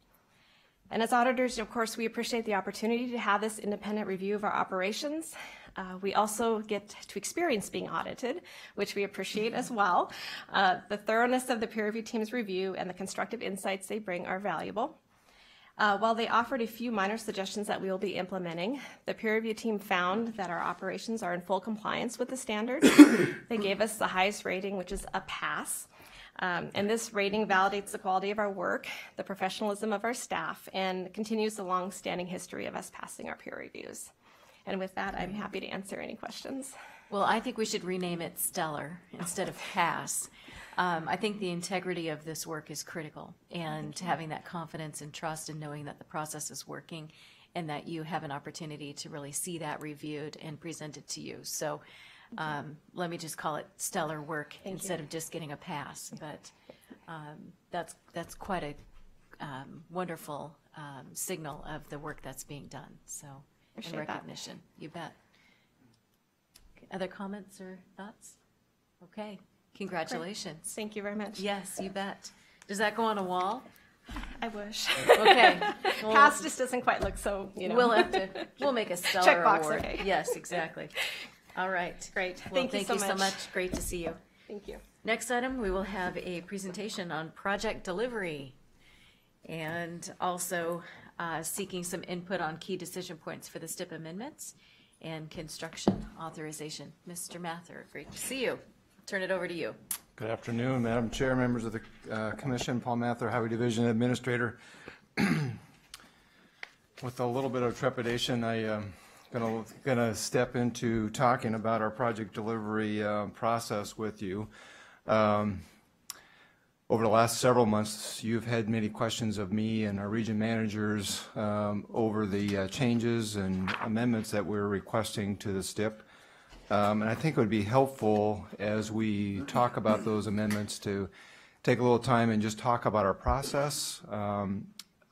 And as auditors, of course, we appreciate the opportunity to have this independent review of our operations. We also get to experience being audited, which we appreciate as well. The thoroughness of the peer review team's review and the constructive insights they bring are valuable. While they offered a few minor suggestions that we will be implementing, the peer review team found that our operations are in full compliance with the standards. They gave us the highest rating, which is a pass. And this rating validates the quality of our work, the professionalism of our staff, and continues the long-standing history of us passing our peer reviews. And with that, I'm happy to answer any questions. Well, I think we should rename it Stellar instead of Pass. I think the integrity of this work is critical, and having that confidence and trust and knowing that the process is working and that you have an opportunity to really see that reviewed and presented to you. So let me just call it stellar work instead of just getting a pass. But that's quite a wonderful signal of the work that's being done. So, and recognition. You bet. Okay. Other comments or thoughts? Okay. Congratulations. Thank you very much. Yes, you bet. Does that go on a wall? I wish. Okay. Well, Pass just doesn't quite look so, we'll make a stellar Checkbox, award. okay. Yes, exactly. All right. Great. Well, Thank you so much. Great to see you. Thank you. Next item, we will have a presentation on project delivery and also seeking some input on key decision points for the STIP amendments and construction authorization. Mr. Mather, great to see you. Turn it over to you. Good afternoon, Madam Chair, members of the Commission. Paul Mather, Highway Division Administrator. With a little bit of trepidation, I'm gonna step into talking about our project delivery process with you. Over the last several months, you've had many questions of me and our region managers over the changes and amendments that we're requesting to the STIP. And I think it would be helpful as we talk about those amendments to take a little time and just talk about our process.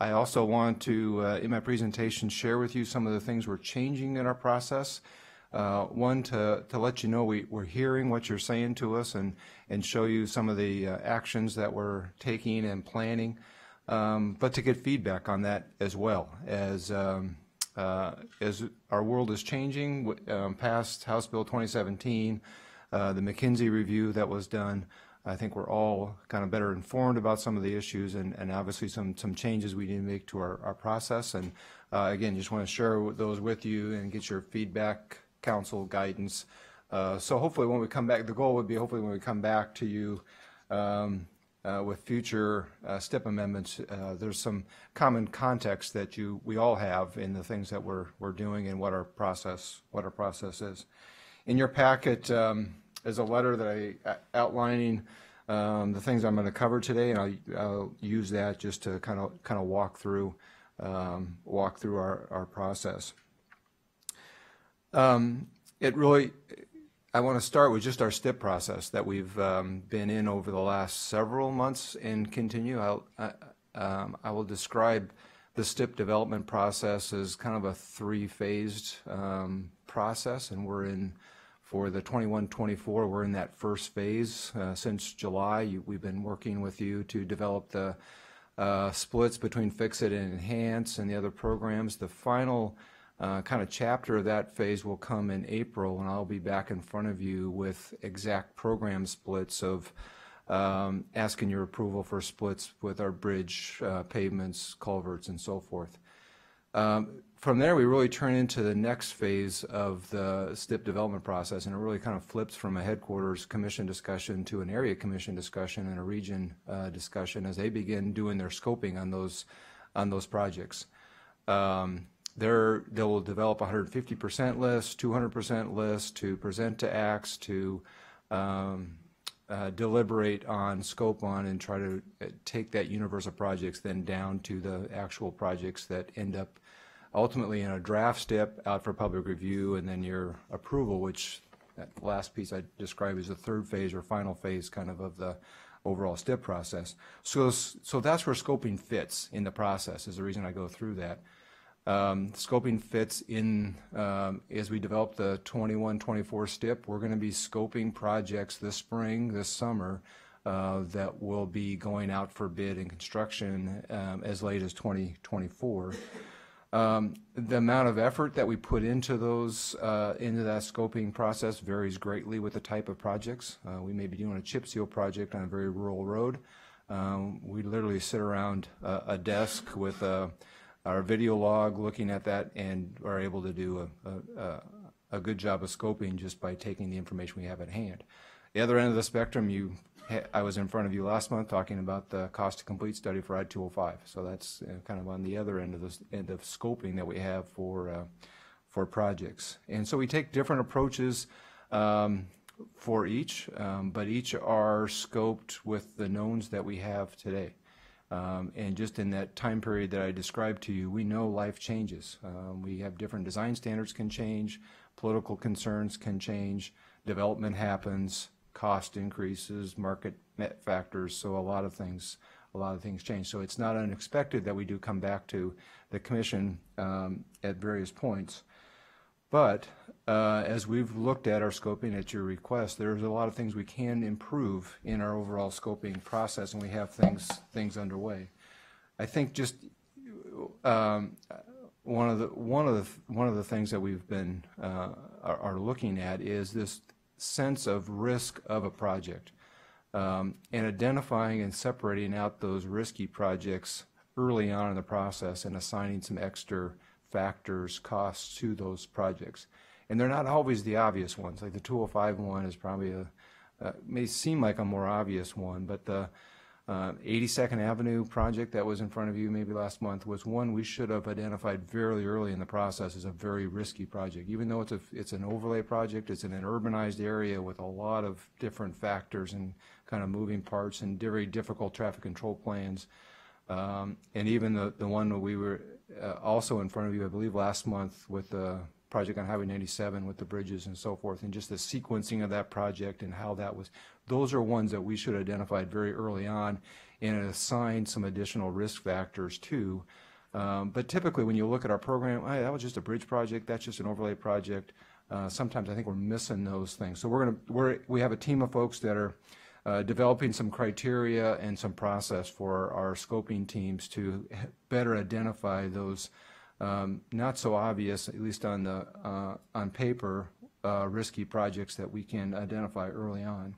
I also want to, in my presentation, share with you some of the things we're changing in our process. One, to let you know we're hearing what you're saying to us and show you some of the actions that we're taking and planning, but to get feedback on that as well. As our world is changing, past House Bill 2017, the McKinsey review that was done, I think we're all kind of better informed about some of the issues and obviously some changes we need to make to our process. And again, just want to share those with you and get your feedback, counsel, guidance. So hopefully when we come back, the goal would be hopefully when we come back to you with future STIP amendments, there's some common context that we all have in the things that we're doing and what our process is. In your packet is a letter that outlining the things I'm going to cover today, and I'll use that just to kind of walk through our process. I want to start with just our STIP process that we've been in over the last several months and continue. I will describe the STIP development process as kind of a three-phased process, and for the 21-24, we're in that first phase. Since July, we've been working with you to develop the splits between Fix-It and Enhance and the other programs. The final kind of chapter of that phase will come in April, and I'll be back in front of you with exact program splits of asking your approval for splits with our bridge, pavements, culverts, and so forth. From there, we really turn into the next phase of the STIP development process, and it really kind of flips from a headquarters commission discussion to an area commission discussion and a region discussion as they begin doing their scoping on those projects. They will develop a 150% list, 200% list to present to ACTS to deliberate on, scope on, and try to take that universe of projects then down to the actual projects that end up ultimately in a draft STIP out for public review, and then your approval, which that last piece I described as the third phase or final phase kind of the overall STIP process. So that's where scoping fits in the process, is the reason I go through that. Scoping fits in as we develop the 21-24 STIP. We're going to be scoping projects this spring, this summer, that will be going out for bid and construction as late as 2024. The amount of effort that we put into those into that scoping process varies greatly with the type of projects. We may be doing a chip seal project on a very rural road. We literally sit around a desk with our video log looking at that and are able to do a good job of scoping just by taking the information we have at hand. The other end of the spectrum, I was in front of you last month talking about the cost to complete study for I-205. So that's kind of on the other end of scoping that we have for projects. And so we take different approaches for each, but each are scoped with the knowns that we have today. And just in that time period that I described to you, we know life changes. We have different design standards can change, political concerns can change, development happens, cost increases, market factors, so a lot of things change. So it's not unexpected that we do come back to the commission at various points. But as we've looked at our scoping at your request, there's a lot of things we can improve in our overall scoping process, and we have things underway. I think just one of the things that we've been are looking at is this sense of risk of a project, and identifying and separating out those risky projects early on in the process and assigning some extra factors, costs to those projects. And they're not always the obvious ones. Like the 205 one is probably may seem like a more obvious one, but the 82nd Avenue project that was in front of you maybe last month was one we should have identified very early in the process as a very risky project. Even though it's an overlay project, it's in an urbanized area with a lot of different factors and kind of moving parts and very difficult traffic control plans. And even the one that we were also in front of you, I believe, last month with the project on Highway 97 with the bridges and so forth, and just the sequencing of that project and how that was, those are ones that we should have identified very early on and assign some additional risk factors to. But typically when you look at our program, hey, that was just a bridge project, that's just an overlay project. Sometimes I think we're missing those things. So we have a team of folks that are developing some criteria and some process for our scoping teams to better identify those not so obvious, at least on paper, risky projects that we can identify early on.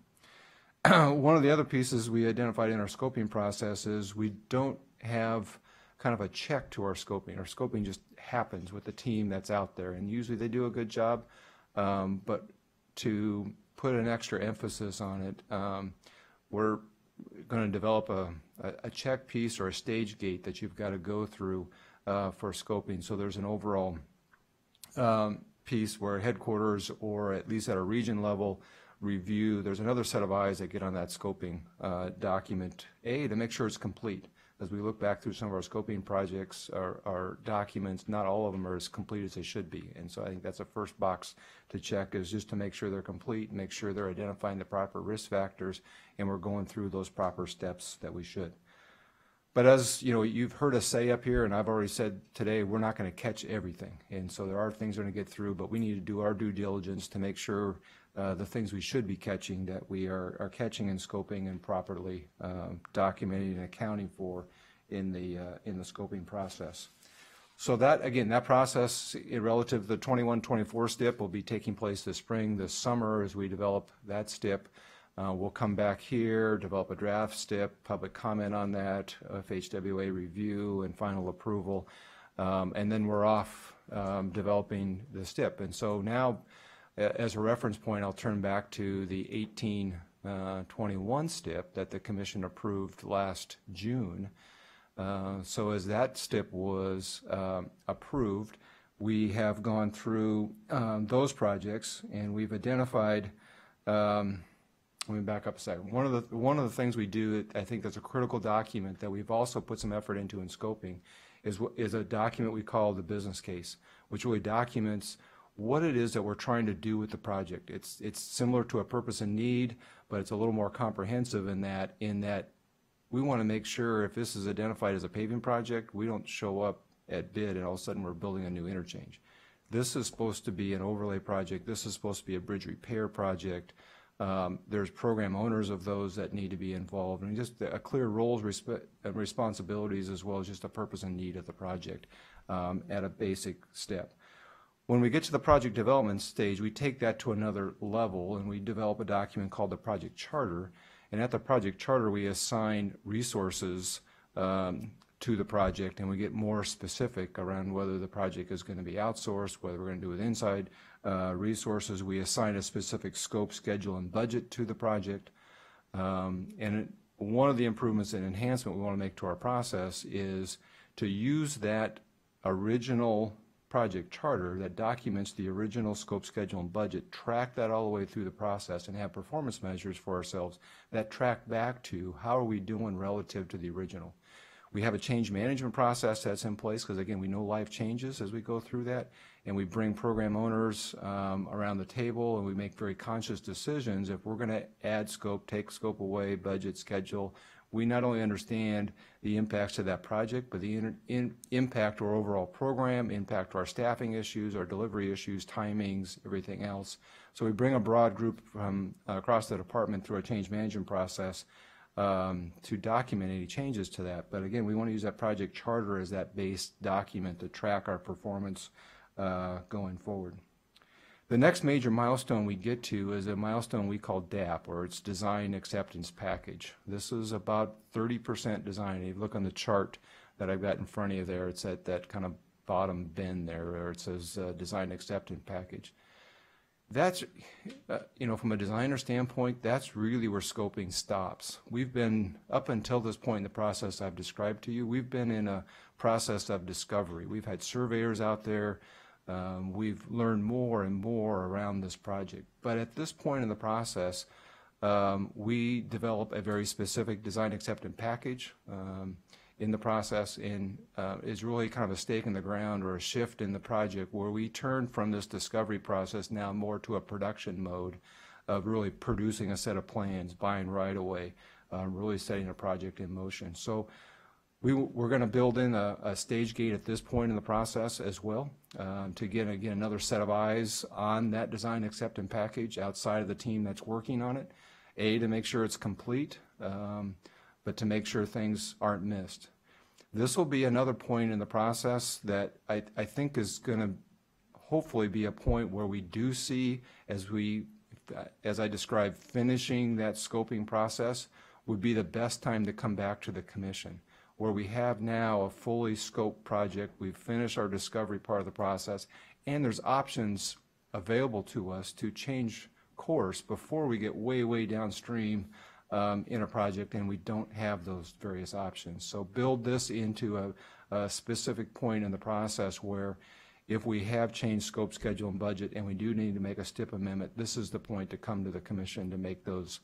One of the other pieces we identified in our scoping process is we don't have kind of a check to our scoping. Our scoping just happens with the team that's out there, and usually they do a good job, but to put an extra emphasis on it, we're going to develop a check piece or a stage gate that you've got to go through for scoping. So there's an overall piece where headquarters, or at least at a region level, review, there's another set of eyes that get on that scoping document, to make sure it's complete. As we look back through some of our scoping projects, our documents, not all of them are as complete as they should be. And so I think that's the first box to check, is just to make sure they're complete, make sure they're identifying the proper risk factors, and we're going through those proper steps that we should. But as you know, you've heard us say up here, and I've already said today, we're not going to catch everything. And so there are things we're going to get through, but we need to do our due diligence to make sure the things we should be catching, that we are catching and scoping and properly documenting and accounting for in the scoping process. So that, again, that process relative to the 21-24 STIP will be taking place this spring, this summer, as we develop that STIP. We'll come back here, develop a draft STIP, public comment on that, FHWA review and final approval, and then we're off developing the STIP. And so now, as a reference point, I'll turn back to the 18-21 STIP that the Commission approved last June. So as that STIP was approved, we have gone through those projects, and we've identified, let me back up a second. One of the things we do, I think that's a critical document that we've also put some effort into in scoping, is a document we call the business case, which really documents what it is that we're trying to do with the project. It's similar to a purpose and need, but it's a little more comprehensive in that we want to make sure if this is identified as a paving project, we don't show up at bid and all of a sudden we're building a new interchange. This is supposed to be an overlay project. This is supposed to be a bridge repair project. There's program owners of those that need to be involved, and just a clear roles and responsibilities, as well as just a purpose and need of the project at a basic step. When we get to the project development stage, we take that to another level, and we develop a document called the project charter. And at the project charter, we assign resources to the project, and we get more specific around whether the project is going to be outsourced, whether we're going to do it with inside resources. We assign a specific scope, schedule, and budget to the project. One of the improvements and enhancement we want to make to our process is to use that original project charter that documents the original scope, schedule, and budget, track that all the way through the process, and have performance measures for ourselves that track back to how are we doing relative to the original. We have a change management process that's in place because, again, we know life changes as we go through that, and we bring program owners around the table, and we make very conscious decisions. If we're going to add scope, take scope away, budget, schedule, we not only understand the impacts of that project, but the impact to our overall program, impact to our staffing issues, our delivery issues, timings, everything else. So we bring a broad group from across the department through a change management process to document any changes to that. But again, we want to use that project charter as that base document to track our performance going forward. The next major milestone we get to is a milestone we call DAP, or it's Design Acceptance Package. This is about 30% design. If you look on the chart that I've got in front of you there, it's at that kind of bottom bin there where it says Design Acceptance Package. That's, from a designer standpoint, that's really where scoping stops. We've been, up until this point in the process I've described to you, we've been in a process of discovery. We've had surveyors out there. We've learned more and more around this project. But at this point in the process, we develop a very specific design acceptance package in the process, and is really kind of a stake in the ground or a shift in the project where we turn from this discovery process now more to a production mode of really producing a set of plans, buying right away, really setting a project in motion. So we're going to build in a stage gate at this point in the process as well to get, again, another set of eyes on that design acceptance package outside of the team that's working on it, to make sure it's complete, but to make sure things aren't missed. This will be another point in the process that I think is going to hopefully be a point where we do see, as I described, finishing that scoping process would be the best time to come back to the Commission, where we have now a fully scoped project. We've finished our discovery part of the process, and there's options available to us to change course before we get way, way downstream in a project and we don't have those various options. So build this into a specific point in the process where if we have changed scope, schedule, and budget, and we do need to make a STIP amendment, this is the point to come to the commission to make those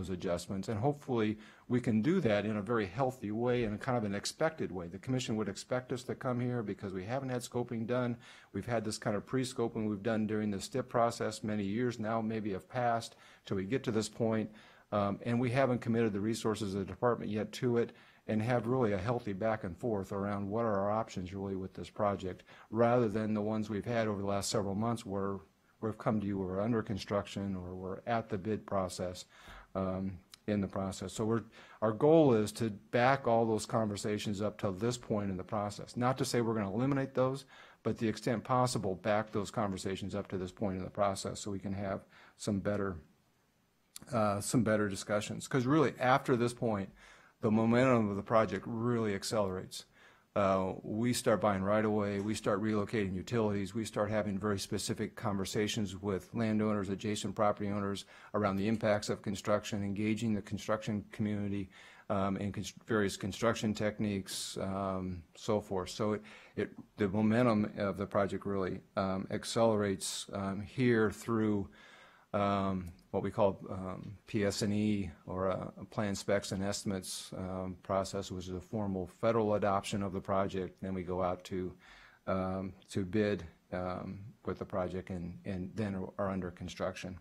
adjustments. And hopefully we can do that in a very healthy way and kind of an expected way. The commission would expect us to come here because we haven't had scoping done. We've had this kind of pre-scoping we've done during the STIP process many years now, maybe have passed till we get to this point. And we haven't committed the resources of the department yet to it, and have really a healthy back and forth around what are our options really with this project, rather than the ones we've had over the last several months where we've come to you, we're under construction, or we're at the bid process, in the process. So our goal is to back all those conversations up to this point in the process. Not to say we're going to eliminate those, but to the extent possible, back those conversations up to this point in the process so we can have some better discussions. Because really, after this point, the momentum of the project really accelerates. We start buying right away, we start relocating utilities, we start having very specific conversations with landowners, adjacent property owners around the impacts of construction, engaging the construction community in various construction techniques, so forth. So the momentum of the project really accelerates here through what we call PS&E, or a plan specs and estimates process, which is a formal federal adoption of the project. Then we go out to bid with the project, and then are under construction.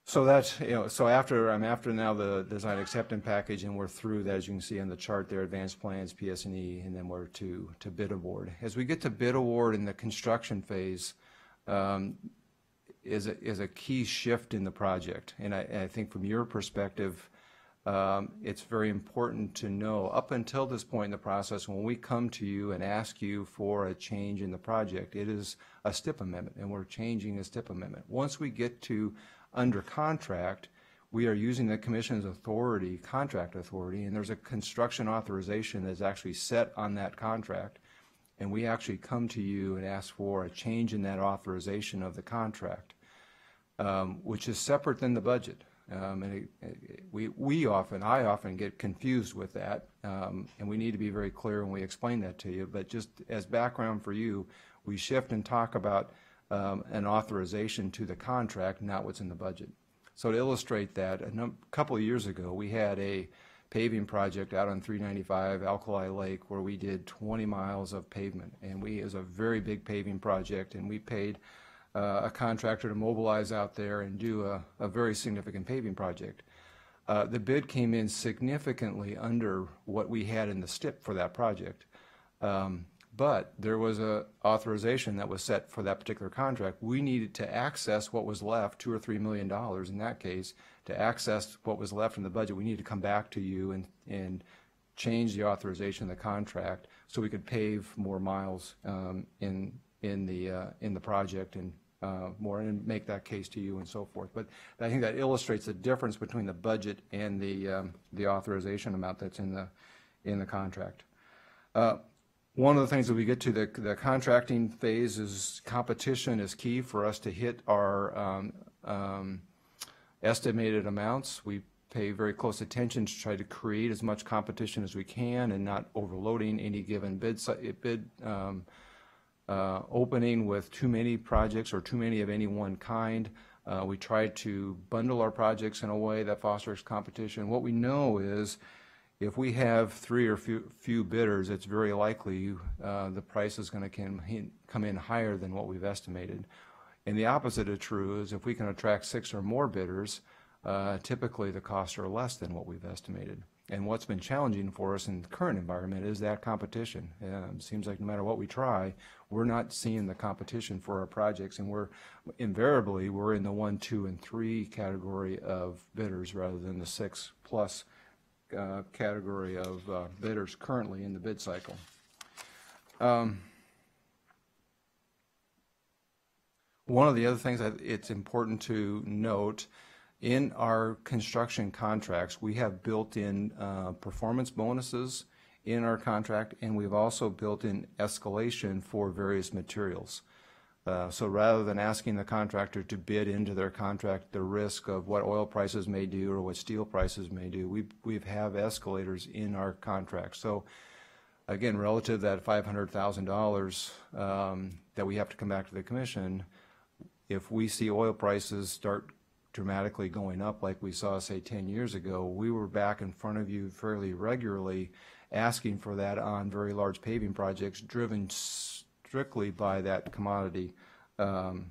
So that's, so after now the design acceptance package, and we're through that, as you can see on the chart there, advanced plans, PS&E, and then we're to bid award. As we get to bid award in the construction phase, is a key shift in the project. And I think from your perspective, it's very important to know, up until this point in the process, when we come to you and ask you for a change in the project, it is a STIP amendment, and we're changing a STIP amendment. Once we get to under contract, we are using the commission's authority, contract authority, and there's a construction authorization that's actually set on that contract. And we actually come to you and ask for a change in that authorization of the contract, which is separate than the budget. And I often get confused with that, and we need to be very clear when we explain that to you. But just as background for you, we shift and talk about an authorization to the contract, not what's in the budget. So to illustrate that, a couple of years ago, we had a paving project out on 395 Alkali Lake where we did 20 miles of pavement, and it was a very big paving project, and we paid a contractor to mobilize out there and do a very significant paving project. The bid came in significantly under what we had in the STIP for that project, but there was a authorization that was set for that particular contract. We needed to access what was left, $2 or $3 million in that case. To access what was left in the budget, we needed to come back to you and change the authorization of the contract so we could pave more miles in the project and more, and make that case to you and so forth. But I think that illustrates the difference between the budget and the authorization amount that's in the contract. One of the things that we get to the contracting phase is competition is key for us to hit our estimated amounts. We pay very close attention to try to create as much competition as we can and not overloading any given bid opening with too many projects or too many of any one kind. We try to bundle our projects in a way that fosters competition. What we know is if we have three or few bidders, it's very likely the price is going to come in higher than what we've estimated. And the opposite is true is if we can attract 6 or more bidders, typically the costs are less than what we've estimated. And what's been challenging for us in the current environment is that competition. It seems like no matter what we try, we're not seeing the competition for our projects, and we're in the 1, 2, and 3 category of bidders rather than the 6+ category of bidders currently in the bid cycle. One of the other things that it's important to note, in our construction contracts, we have built-in performance bonuses in our contract, and we've also built in escalation for various materials. So rather than asking the contractor to bid into their contract the risk of what oil prices may do or what steel prices may do, we have escalators in our contract. So again, relative to that $500,000 that we have to come back to the commission, if we see oil prices start dramatically going up like we saw, say, 10 years ago, we were back in front of you fairly regularly asking for that on very large paving projects driven strictly by that commodity pay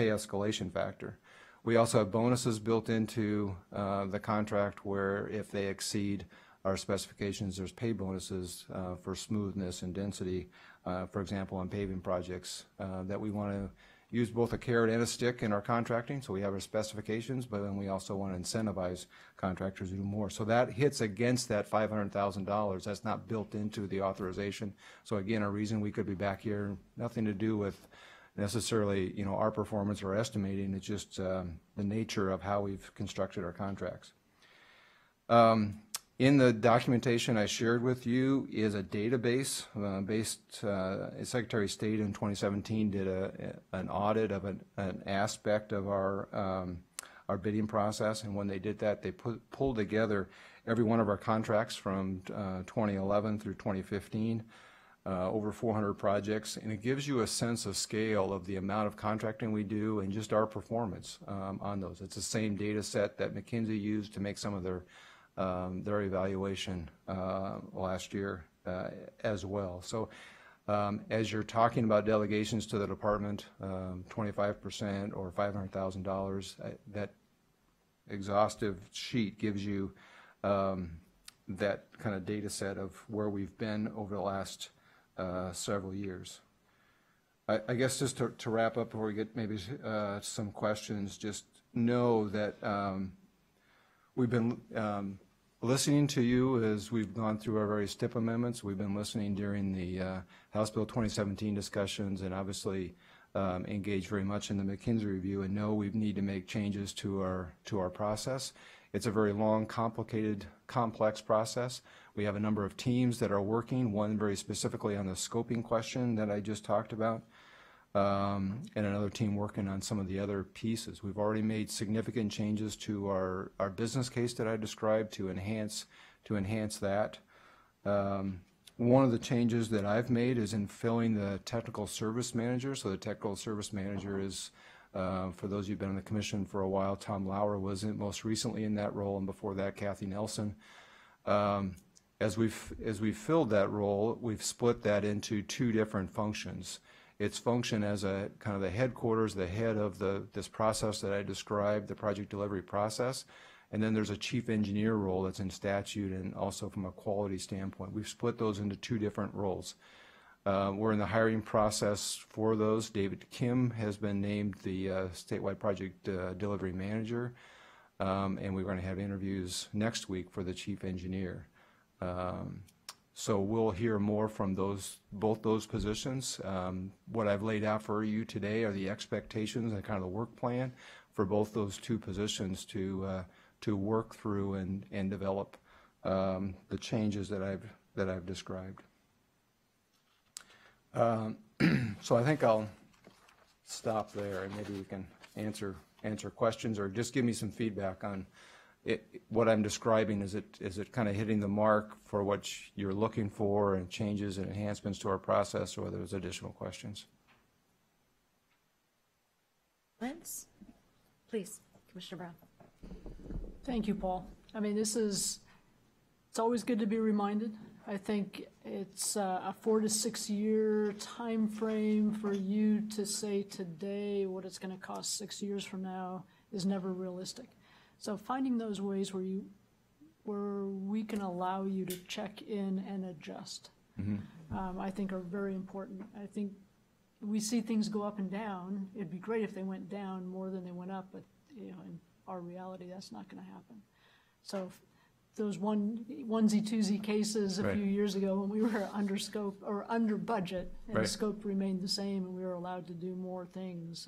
escalation factor. We also have bonuses built into the contract where if they exceed our specifications, there's pay bonuses for smoothness and density, for example, on paving projects that we want to use both a carrot and a stick in our contracting. So we have our specifications, but then we also want to incentivize contractors to do more. So that hits against that $500,000. That's not built into the authorization. So again, a reason we could be back here, nothing to do with necessarily, you know, our performance or estimating. It's just the nature of how we've constructed our contracts. In the documentation I shared with you is a database Secretary of State in 2017 did an audit of an aspect of our bidding process, and when they did that, they pulled together every one of our contracts from 2011 through 2015, over 400 projects, and it gives you a sense of scale of the amount of contracting we do and just our performance on those. It's the same data set that McKinsey used to make some of their evaluation last year as well. So as you're talking about delegations to the department, 25% or $500,000, that exhaustive sheet gives you that kind of data set of where we've been over the last several years. I guess just to wrap up before we get maybe some questions, just know that we've been listening to you as we've gone through our various TIP amendments. We've been listening during the House Bill 2017 discussions, and obviously engaged very much in the McKinsey review, and know we need to make changes to our process. It's a very long, complicated, complex process. We have a number of teams that are working, one very specifically on the scoping question that I just talked about, and another team working on some of the other pieces. We've already made significant changes to our business case that I described to enhance that. One of the changes that I've made is in filling the technical service manager. So the technical service manager is, for those of you who've been on the commission for a while, Tom Lauer was most recently in that role, and before that, Kathy Nelson. As we've filled that role, we've split that into two different functions. Its function as a kind of the headquarters, the head of this process that I described, the project delivery process, and then there's a chief engineer role that's in statute and also from a quality standpoint. We've split those into two different roles. We're in the hiring process for those. David Kim has been named the statewide project delivery manager, and we're going to have interviews next week for the chief engineer. So we'll hear more from both those positions. What I've laid out for you today are the expectations and kind of the work plan for both those two positions to work through and develop the changes that I've described. So I think I'll stop there, and maybe we can answer questions or just give me some feedback on what I'm describing. Is it kind of hitting the mark for what you're looking for, and changes and enhancements to our process, or whether there's additional questions? Lance, please, Commissioner Brown. Thank you, Paul. I mean, it's always good to be reminded. I think it's a 4 to 6 year time frame for you to say today what it's going to cost 6 years from now is never realistic. So finding those ways where we can allow you to check in and adjust, I think are very important. I think we see things go up and down. It'd be great if they went down more than they went up, but in our reality, that's not going to happen. So those onesie-twosie cases a few years ago when we were under scope or under budget, and the scope remained the same, and we were allowed to do more things.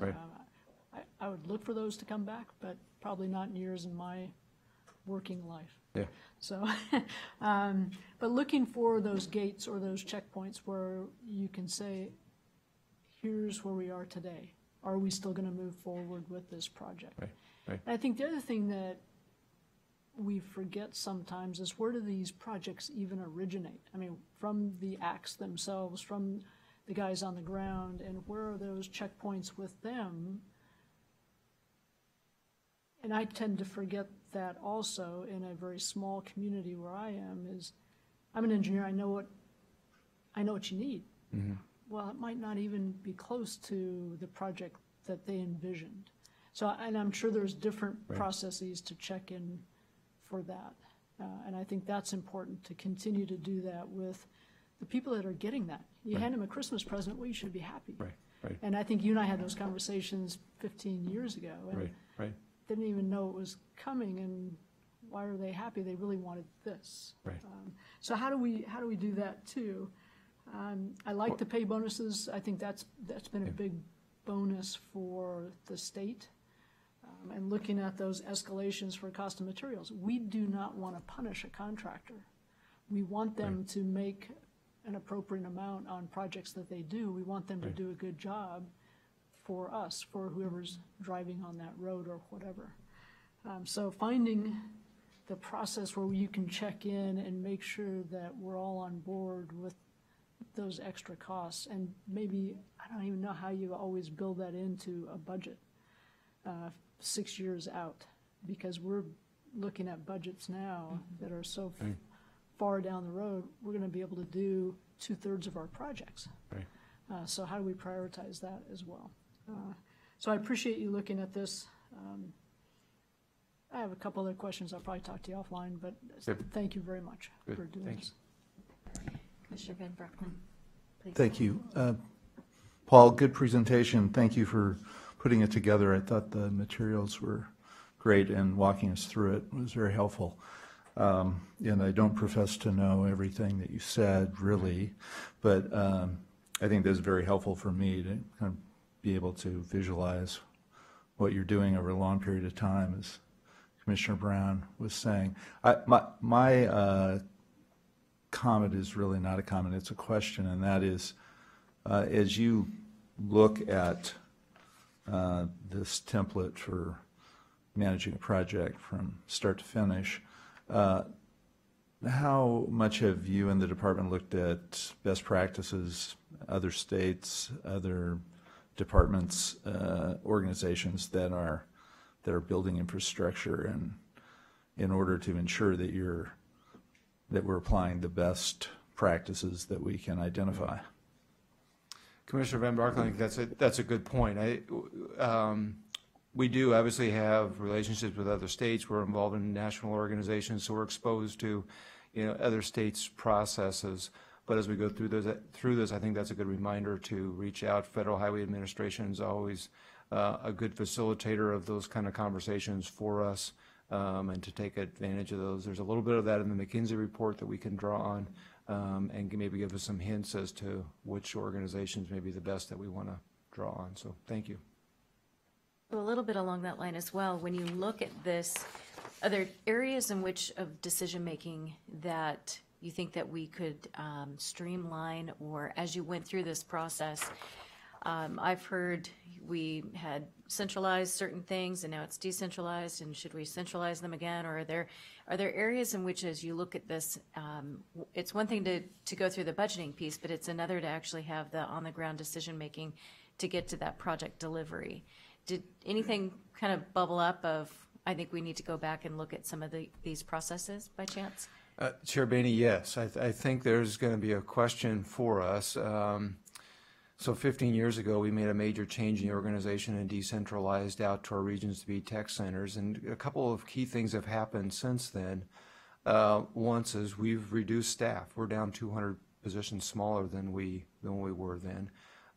I would look for those to come back, but probably not in years in my working life. Yeah. So, but looking for those gates or those checkpoints where you can say, here's where we are today. Are we still going to move forward with this project? Right. I think the other thing that we forget sometimes is where do these projects even originate? I mean, from the acts themselves, from the guys on the ground, and where are those checkpoints with them? And I tend to forget that also in a very small community where I am is, I'm an engineer, I know what you need. Mm-hmm. Well, it might not even be close to the project that they envisioned. So, and I'm sure there's different processes to check in for that. And I think that's important to continue to do that with the people that are getting that. You hand them a Christmas present, well, you should be happy. Right. And I think you and I had those conversations 15 years ago. And Right. didn't even know it was coming, and why are they happy? They really wanted this. Right. So how do we do that too? I like the pay bonuses. I think that's been a big bonus for the state. And looking at those escalations for cost of materials, we do not want to punish a contractor. We want them to make an appropriate amount on projects that they do. We want them to do a good job for us, for whoever's driving on that road or whatever. So finding the process where you can check in and make sure that we're all on board with those extra costs, and maybe, I don't even know how you always build that into a budget 6 years out, because we're looking at budgets now that are so far down the road, we're going to be able to do 2/3 of our projects. So how do we prioritize that as well? So I appreciate you looking at this. I have a couple other questions. I'll probably talk to you offline, but thank you very much for doing this. Commissioner Van Broeklen, please. Thank you. Paul, good presentation. Thank you for putting it together. I thought the materials were great, and walking us through it was very helpful. And I don't profess to know everything that you said, really, but I think this is very helpful for me to kind of be able to visualize what you're doing over a long period of time, as Commissioner Brown was saying. My comment is really not a comment, it's a question, and that is, as you look at this template for managing a project from start to finish, how much have you and the department looked at best practices, other states, other departments, organizations that are building infrastructure, and in order to ensure that we're applying the best practices that we can identify? Commissioner Van Broeklen, I think that's a good point. We do obviously have relationships with other states. We're involved in national organizations, so we're exposed to, other states' processes. But as we go through this, I think that's a good reminder to reach out. Federal Highway Administration is always a good facilitator of those kind of conversations for us, and to take advantage of those. There's a little bit of that in the McKinsey report that we can draw on, and maybe give us some hints as to which organizations may be the best that we want to draw on. So thank you. A little bit along that line as well, when you look at this, are there areas in which of decision-making that you think that we could streamline, or as you went through this process, I've heard we had centralized certain things and now it's decentralized, and should we centralize them again? Or are there areas in which, as you look at this, it's one thing to go through the budgeting piece, but it's another to actually have the on-the-ground decision-making to get to that project delivery. Did anything kind of bubble up of, I think we need to go back and look at some of these processes by chance? Chair Boehne, yes. I think there's going to be a question for us. So 15 years ago, we made a major change in the organization and decentralized out to our regions to be tech centers. And a couple of key things have happened since then. Once is we've reduced staff. We're down 200 positions smaller than we were then.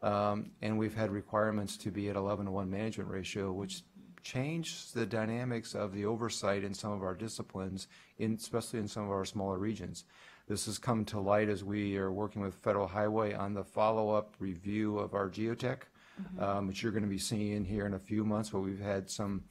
And we've had requirements to be at 11-to-1 management ratio, which changed the dynamics of the oversight in some of our disciplines, especially in some of our smaller regions. This has come to light as we are working with Federal Highway on the follow-up review of our geotech, which you're going to be seeing here in a few months, but we've had some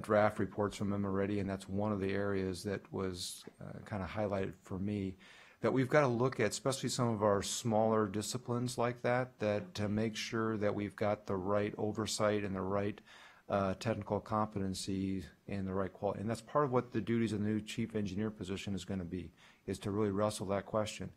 draft reports from them already, and that's one of the areas that was kind of highlighted for me, that we've got to look at, especially some of our smaller disciplines like that to make sure that we've got the right oversight and the right technical competency and the right quality. And that's part of what the duties of the new chief engineer position is going to be, is to really wrestle that question.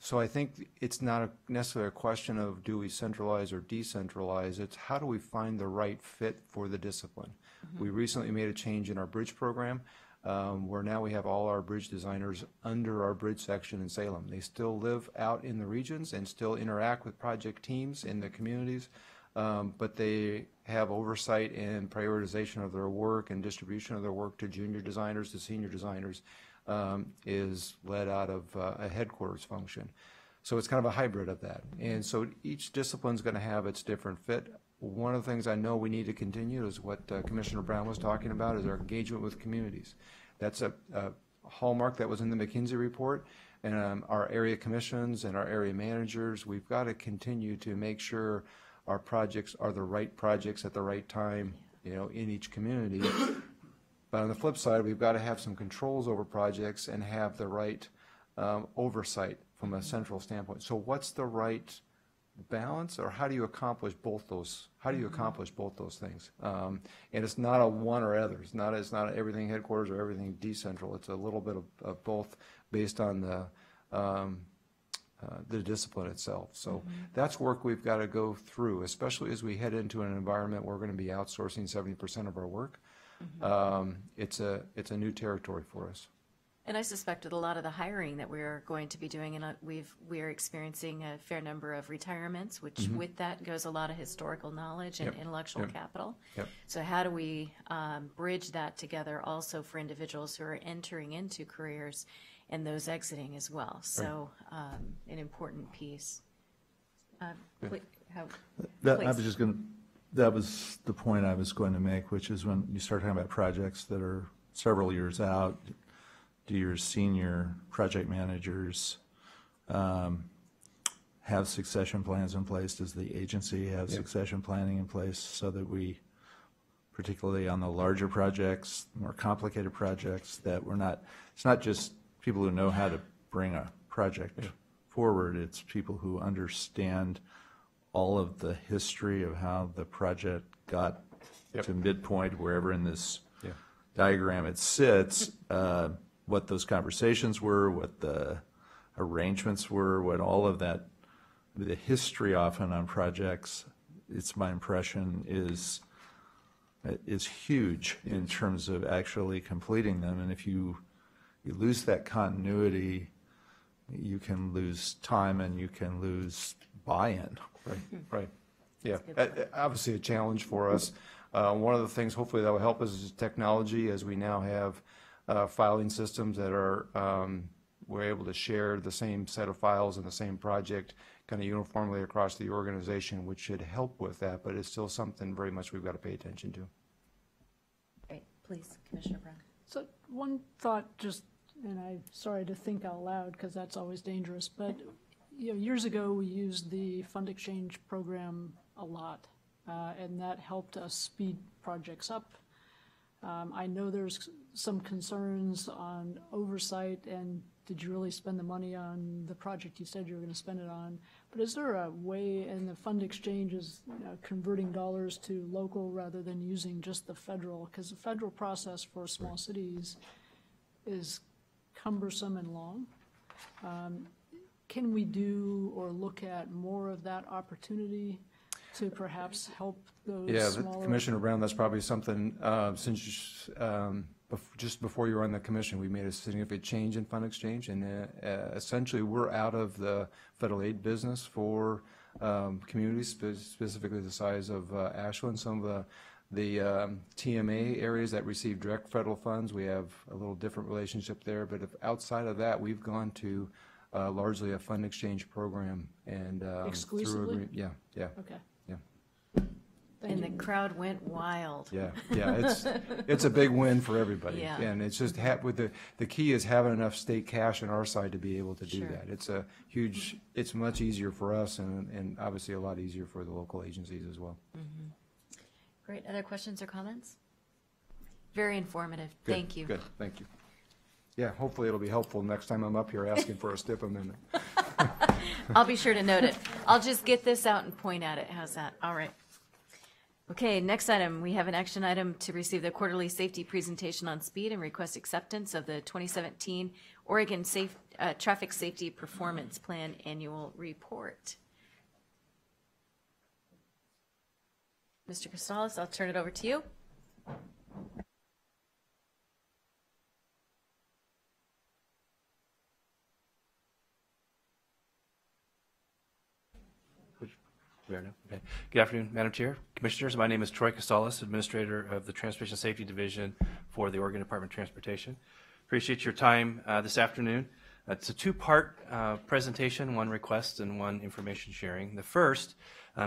So I think it's not necessarily a question of do we centralize or decentralize, it's how do we find the right fit for the discipline. We recently made a change in our bridge program, where now we have all our bridge designers under our bridge section in Salem. They still live out in the regions and still interact with project teams in the communities, but they have oversight and prioritization of their work and distribution of their work to junior designers, to senior designers, is led out of a headquarters function. So it's kind of a hybrid of that. And so each discipline is going to have its different fit. One of the things I know we need to continue is what Commissioner Brown was talking about, is our engagement with communities. That's a hallmark that was in the McKinsey report. And our area commissions and our area managers, we've got to continue to make sure our projects are the right projects at the right time, you know, in each community. But on the flip side, we've got to have some controls over projects and have the right oversight from a central standpoint. So what's the right balance, or how do you accomplish both those? How do you accomplish both those things? And it's not a one or other. It's not everything headquarters or everything decentral. It's a little bit of both based on the discipline itself. So that's work we've got to go through, especially as we head into an environment where we're going to be outsourcing 70% of our work. It's a new territory for us. And I suspect with a lot of the hiring that we're going to be doing, and we are experiencing a fair number of retirements, which with that goes a lot of historical knowledge and intellectual capital. So how do we bridge that together also for individuals who are entering into careers and those exiting as well? So an important piece. Please. That was the point I was going to make, which is when you start talking about projects that are several years out, do your senior project managers have succession plans in place? Does the agency have succession planning in place so that we, particularly on the larger projects, more complicated projects, that we're not, it's not just people who know how to bring a project forward, it's people who understand all of the history of how the project got to midpoint, wherever in this diagram it sits, what those conversations were, what the arrangements were, what all of that, the history often on projects, it's my impression, is huge in terms of actually completing them. And if you lose that continuity, you can lose time and you can lose buy-in. Right. Yeah. Obviously a challenge for us. One of the things hopefully that will help us is technology, as we now have filing systems that are, we're able to share the same set of files in the same project kind of uniformly across the organization, which should help with that, but it's still something very much we've got to pay attention to. Great. Please, Commissioner Brown. So one thought, just, and I'm sorry to think out loud because that's always dangerous, but years ago we used the fund exchange program a lot, and that helped us speed projects up. I know there's some concerns on oversight and did you really spend the money on the project you said you were going to spend it on? But is there a way, in the fund exchange is converting dollars to local rather than using just the federal? Because the federal process for small cities is cumbersome and long. Can we do or look at more of that opportunity to perhaps help those smaller? Commissioner Brown, that's probably something, since just before you were on the commission, we made a significant change in fund exchange, and essentially we're out of the federal aid business for communities, specifically the size of Ashland. Some of the TMA areas that receive direct federal funds, we have a little different relationship there, but if outside of that, we've gone to largely a fund exchange program. And exclusively? Yeah. Okay. And the crowd went wild. Yeah, it's a big win for everybody. Yeah. And it's just the key is having enough state cash on our side to be able to do that. It's a huge, it's much easier for us and obviously a lot easier for the local agencies as well. Mm-hmm. Great. Other questions or comments? Very informative. Good, Thank you. Good, thank you. Yeah, hopefully it'll be helpful next time I'm up here asking for a STIP amendment. I'll be sure to note it. I'll just get this out and point at it. How's that? All right. Okay, next item, we have an action item to receive the quarterly safety presentation on speed and request acceptance of the 2017 Oregon Traffic Safety Performance Plan Annual Report. Mr. Costales, I'll turn it over to you. Okay. Good afternoon, Madam Chair, Commissioners. My name is Troy Costales, Administrator of the Transportation Safety Division for the Oregon Department of Transportation. Appreciate your time this afternoon. It's a two-part presentation, one request and one information sharing. The first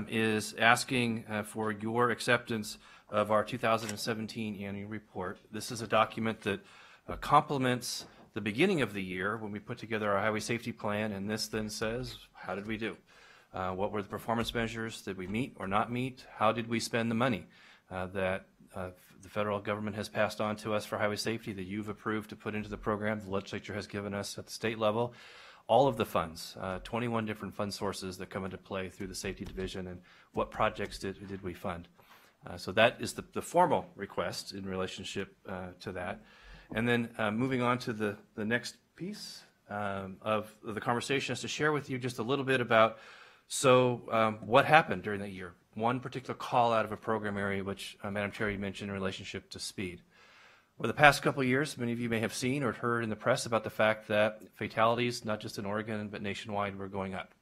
is asking for your acceptance of our 2017 annual report. This is a document that complements the beginning of the year when we put together our highway safety plan, and this then says, how did we do? What were the performance measures? Did we meet or not meet? How did we spend the money that the federal government has passed on to us for highway safety, that you've approved to put into the program, the legislature has given us at the state level? All of the funds, 21 different fund sources that come into play through the safety division, and what projects did we fund? So that is the formal request in relationship to that. And then moving on to the next piece of the conversation is to share with you just a little bit about what happened during that year. One particular call out of a program area, which Madam Chair, you mentioned in relationship to speed. Over the past couple of years, many of you may have seen or heard in the press about the fact that fatalities, not just in Oregon, but nationwide, were going up.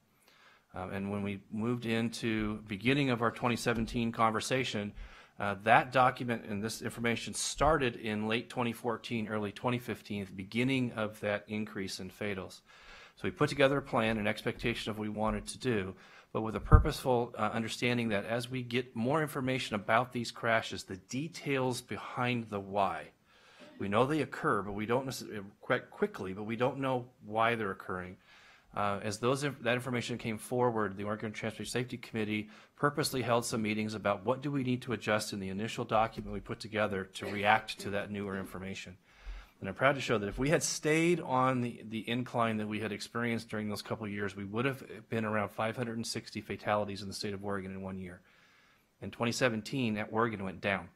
And when we moved into beginning of our 2017 conversation, that document and this information started in late 2014, early 2015, at the beginning of that increase in fatals. So we put together a plan, an expectation of what we wanted to do, but with a purposeful understanding that as we get more information about these crashes, the details behind the why. We know they occur, but we don't necessarily quite quickly, but we don't know why they're occurring. As that information came forward, the Oregon Transportation Safety Committee purposely held some meetings about what do we need to adjust in the initial document we put together to react to that newer information. And I'm proud to show that if we had stayed on the incline that we had experienced during those couple of years, we would have been around 560 fatalities in the state of Oregon in 1 year. In 2017, Oregon went down.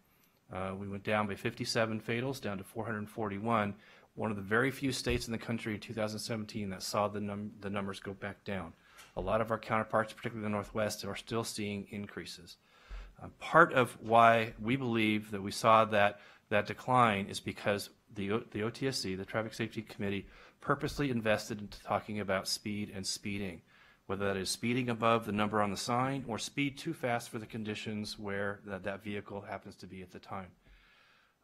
We went down by 57 fatals, down to 441. One of the very few states in the country in 2017 that saw the numbers go back down. A lot of our counterparts, particularly the Northwest, are still seeing increases. Part of why we believe that we saw that decline is because the OTSC, the Traffic Safety Committee, purposely invested into talking about speed and speeding, whether that is speeding above the number on the sign or speed too fast for the conditions where that vehicle happens to be at the time.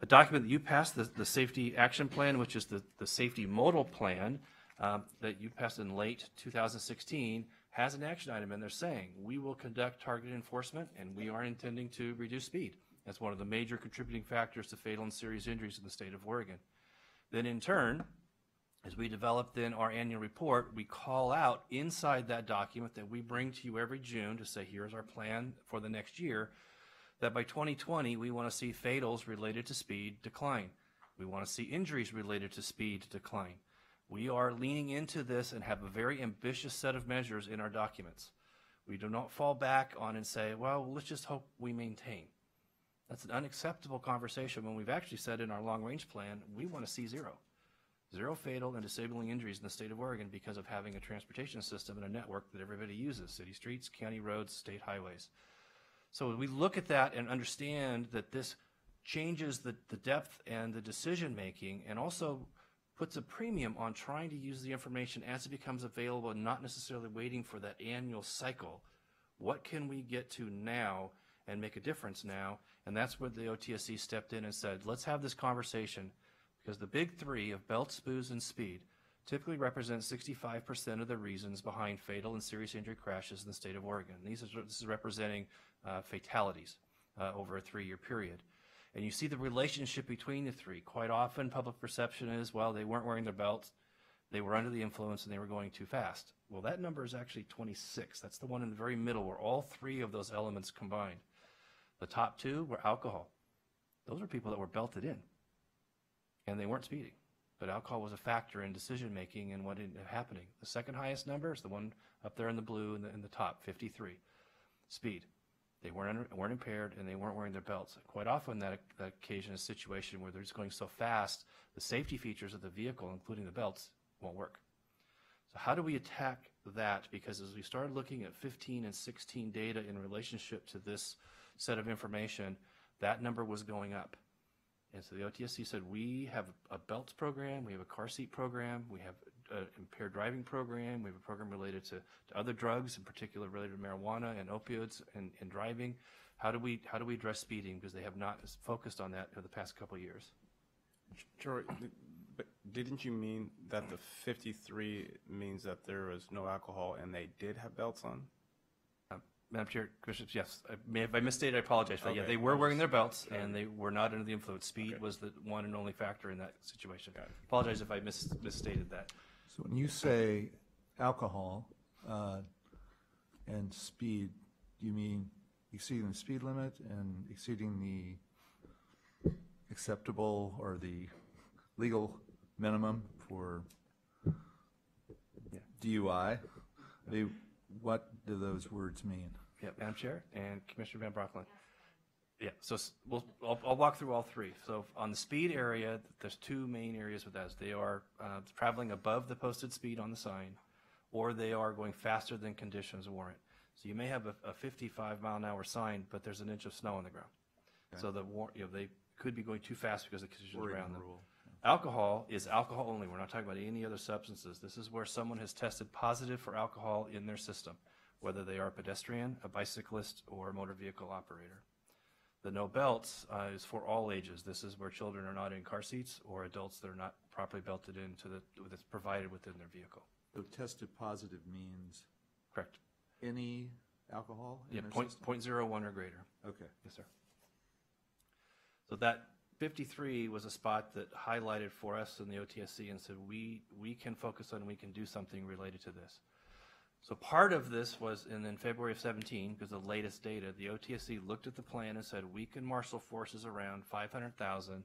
A document that you passed, the Safety Action Plan, which is the Safety Modal Plan that you passed in late 2016, has an action item in there saying we will conduct targeted enforcement and we are intending to reduce speed. That's one of the major contributing factors to fatal and serious injuries in the state of Oregon. Then in turn, as we develop then our annual report, we call out inside that document that we bring to you every June to say here's our plan for the next year, that by 2020 we want to see fatals related to speed decline. We want to see injuries related to speed decline. We are leaning into this and have a very ambitious set of measures in our documents. We do not fall back on and say, well, let's just hope we maintain. That's an unacceptable conversation when we've actually said in our long-range plan, we want to see zero fatal and disabling injuries in the state of Oregon because of having a transportation system and a network that everybody uses, city streets, county roads, state highways. So we look at that and understand that this changes the depth and the decision-making and also puts a premium on trying to use the information as it becomes available and not necessarily waiting for that annual cycle. What can we get to now and make a difference now? And that's where the OTSC stepped in and said, let's have this conversation because the big three of belts, booze, and speed typically represent 65% of the reasons behind fatal and serious injury crashes in the state of Oregon. This is representing fatalities over a 3-year period. And you see the relationship between the three. Quite often public perception is, well, they weren't wearing their belts, they were under the influence, and they were going too fast. Well, that number is actually 26. That's the one in the very middle where all three of those elements combined. The top two were alcohol. Those were people that were belted in, and they weren't speeding. But alcohol was a factor in decision-making and what ended up happening. The second highest number is the one up there in the blue in the top, 53, speed. They weren't impaired, and they weren't wearing their belts. Quite often, that occasion is a situation where they're just going so fast, the safety features of the vehicle, including the belts, won't work. So how do we attack that? Because as we started looking at 15 and 16 data in relationship to this set of information, that number was going up. And so the OTSC said, we have a belts program, we have a car seat program, we have an impaired driving program, we have a program related to other drugs, in particular related to marijuana and opioids and driving. How do we address speeding? Because they have not focused on that over the past couple of years. Troy, but didn't you mean that the 53 means that there was no alcohol and they did have belts on? Madam Chair, Commissioners, yes. If I misstated, I apologize for that. Yeah, Okay. they were wearing their belts, and they were not under the influence. Speed was the one and only factor in that situation. Apologize if I misstated that. So when you say alcohol and speed, you mean exceeding the speed limit and exceeding the acceptable or the legal minimum for DUI? What do those words mean? Yeah, Madam Chair and Commissioner Van Brockland. Yeah, so I'll walk through all three. So on the speed area, there's two main areas with that. They are traveling above the posted speed on the sign, or they are going faster than conditions warrant. So you may have a 55-mile-an-hour sign, but there's an inch of snow on the ground. Okay. So they could be going too fast because of the conditions around them. Alcohol is alcohol only. We're not talking about any other substances. This is where someone has tested positive for alcohol in their system, whether they are a pedestrian, a bicyclist, or a motor vehicle operator. The no belts is for all ages. This is where children are not in car seats or adults that are not properly belted into that's provided within their vehicle. So tested positive means Correct. any alcohol in Yeah, their point, system? 0.01 or greater. Okay. Yes, sir. So that 53 was a spot that highlighted for us in the OTSC and said we can focus on, we can do something related to this. So part of this was in February of 17, because the latest data, the OTSC looked at the plan and said we can marshal forces around 500,000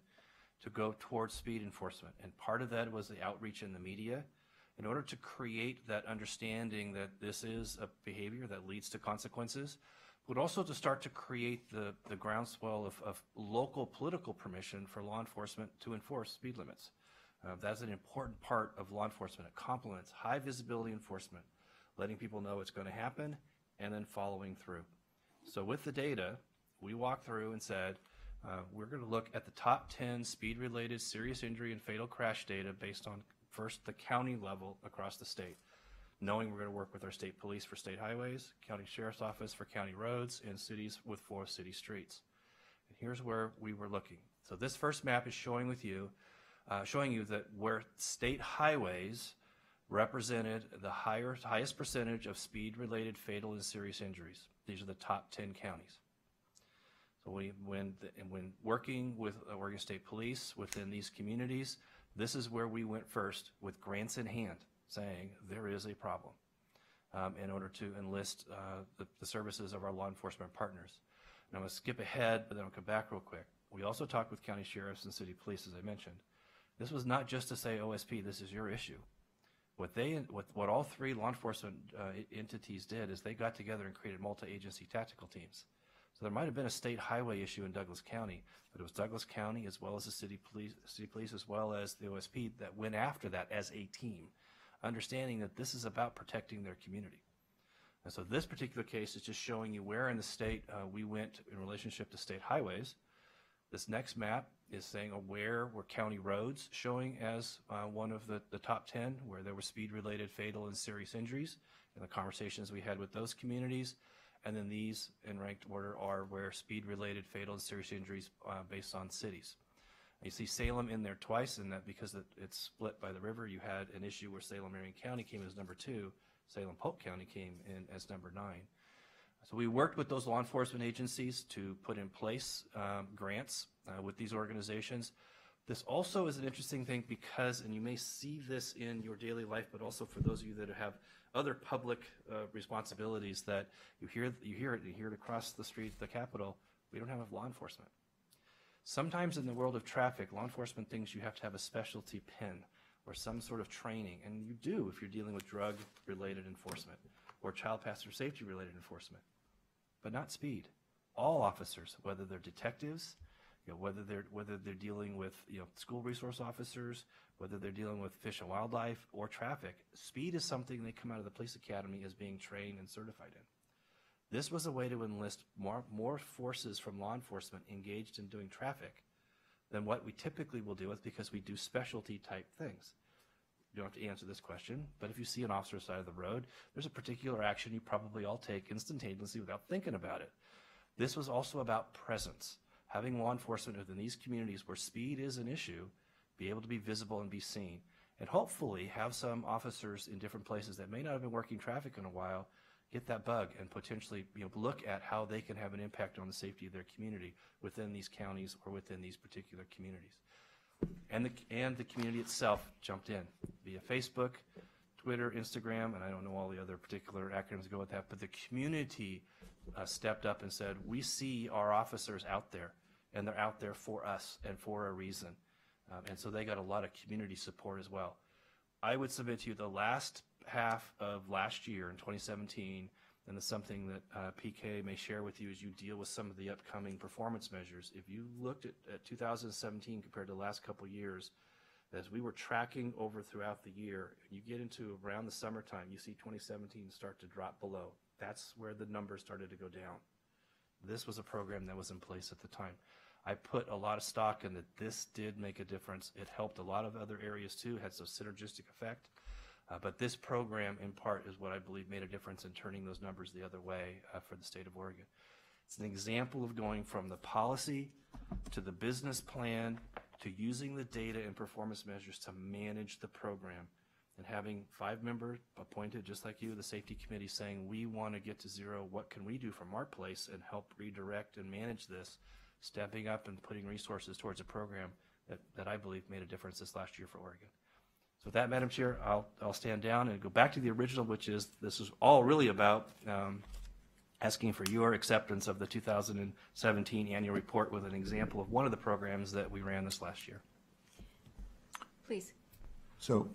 to go towards speed enforcement. And part of that was the outreach in the media in order to create that understanding that this is a behavior that leads to consequences, but also to start to create the groundswell of local political permission for law enforcement to enforce speed limits. That's an important part of law enforcement. It complements high visibility enforcement, letting people know it's going to happen and then following through. So with the data, we walked through and said, we're going to look at the top 10 speed-related serious injury and fatal crash data based on first the county level across the state, knowing we're going to work with our state police for state highways, county sheriff's office for county roads, and cities with 4 city streets. And here's where we were looking. So this first map is showing you that where state highways represented the highest percentage of speed-related fatal and serious injuries. These are the top 10 counties. So when working with Oregon State Police within these communities, this is where we went first with grants in hand, saying there is a problem in order to enlist the services of our law enforcement partners. And I'm going to skip ahead, but then I'll come back real quick. We also talked with county sheriffs and city police, as I mentioned. This was not just to say, OSP, this is your issue. What all 3 law enforcement entities did is they got together and created multi-agency tactical teams. So there might have been a state highway issue in Douglas County, but it was Douglas County as well as the city police as well as the OSP that went after that as a team, understanding that this is about protecting their community. And so this particular case is just showing you where in the state we went in relationship to state highways. This next map is saying where were county roads showing as one of the top 10 where there were speed-related fatal and serious injuries and the conversations we had with those communities. And then these in ranked order are where speed-related fatal and serious injuries based on cities. And you see Salem in there twice in that because it's split by the river. You had an issue where Salem-Marion County came as number 2. Salem-Polk County came in as number 9. So we worked with those law enforcement agencies to put in place grants with these organizations. This also is an interesting thing because, and you may see this in your daily life, but also for those of you that have other public responsibilities that you hear it across the street, the Capitol, we don't have law enforcement. Sometimes in the world of traffic, law enforcement thinks you have to have a specialty pen or some sort of training, and you do if you're dealing with drug-related enforcement or child passenger safety-related enforcement, but not speed. all officers, whether they're detectives, whether they're dealing with school resource officers, whether they're dealing with fish and wildlife or traffic. Speed is something they come out of the police academy as being trained and certified in. This was a way to enlist more forces from law enforcement engaged in doing traffic than what we typically will deal with, because we do specialty type things. You don't have to answer this question, but if you see an officer side of the road, there's a particular action you probably all take instantaneously without thinking about it. This was also about presence, having law enforcement within these communities where speed is an issue, be able to be visible and be seen, and hopefully have some officers in different places that may not have been working traffic in a while get that bug and potentially look at how they can have an impact on the safety of their community within these counties or within these particular communities. And the community itself jumped in via Facebook, Twitter, Instagram, and I don't know all the other particular acronyms that go with that, but the community stepped up and said, we see our officers out there, and they're out there for us and for a reason. And so they got a lot of community support as well. I would submit to you the last half of last year in 2017, and it's something that PK may share with you as you deal with some of the upcoming performance measures. If you looked at 2017 compared to the last couple of years, as we were tracking over throughout the year, and you get into around the summertime, you see 2017 start to drop below. That's where the numbers started to go down. This was a program that was in place at the time. I put a lot of stock in that this did make a difference. It helped a lot of other areas too, had some synergistic effect. But this program, in part, is what I believe made a difference in turning those numbers the other way for the state of Oregon. It's an example of going from the policy to the business plan to using the data and performance measures to manage the program, and having 5 members appointed, just like you, the safety committee, saying, we want to get to zero. What can we do from our place and help redirect and manage this, stepping up and putting resources towards a program that I believe made a difference this last year for Oregon. So with that, Madam Chair, I'll stand down and go back to the original, which is, this is all really about asking for your acceptance of the 2017 annual report with an example of one of the programs that we ran this last year. Please. So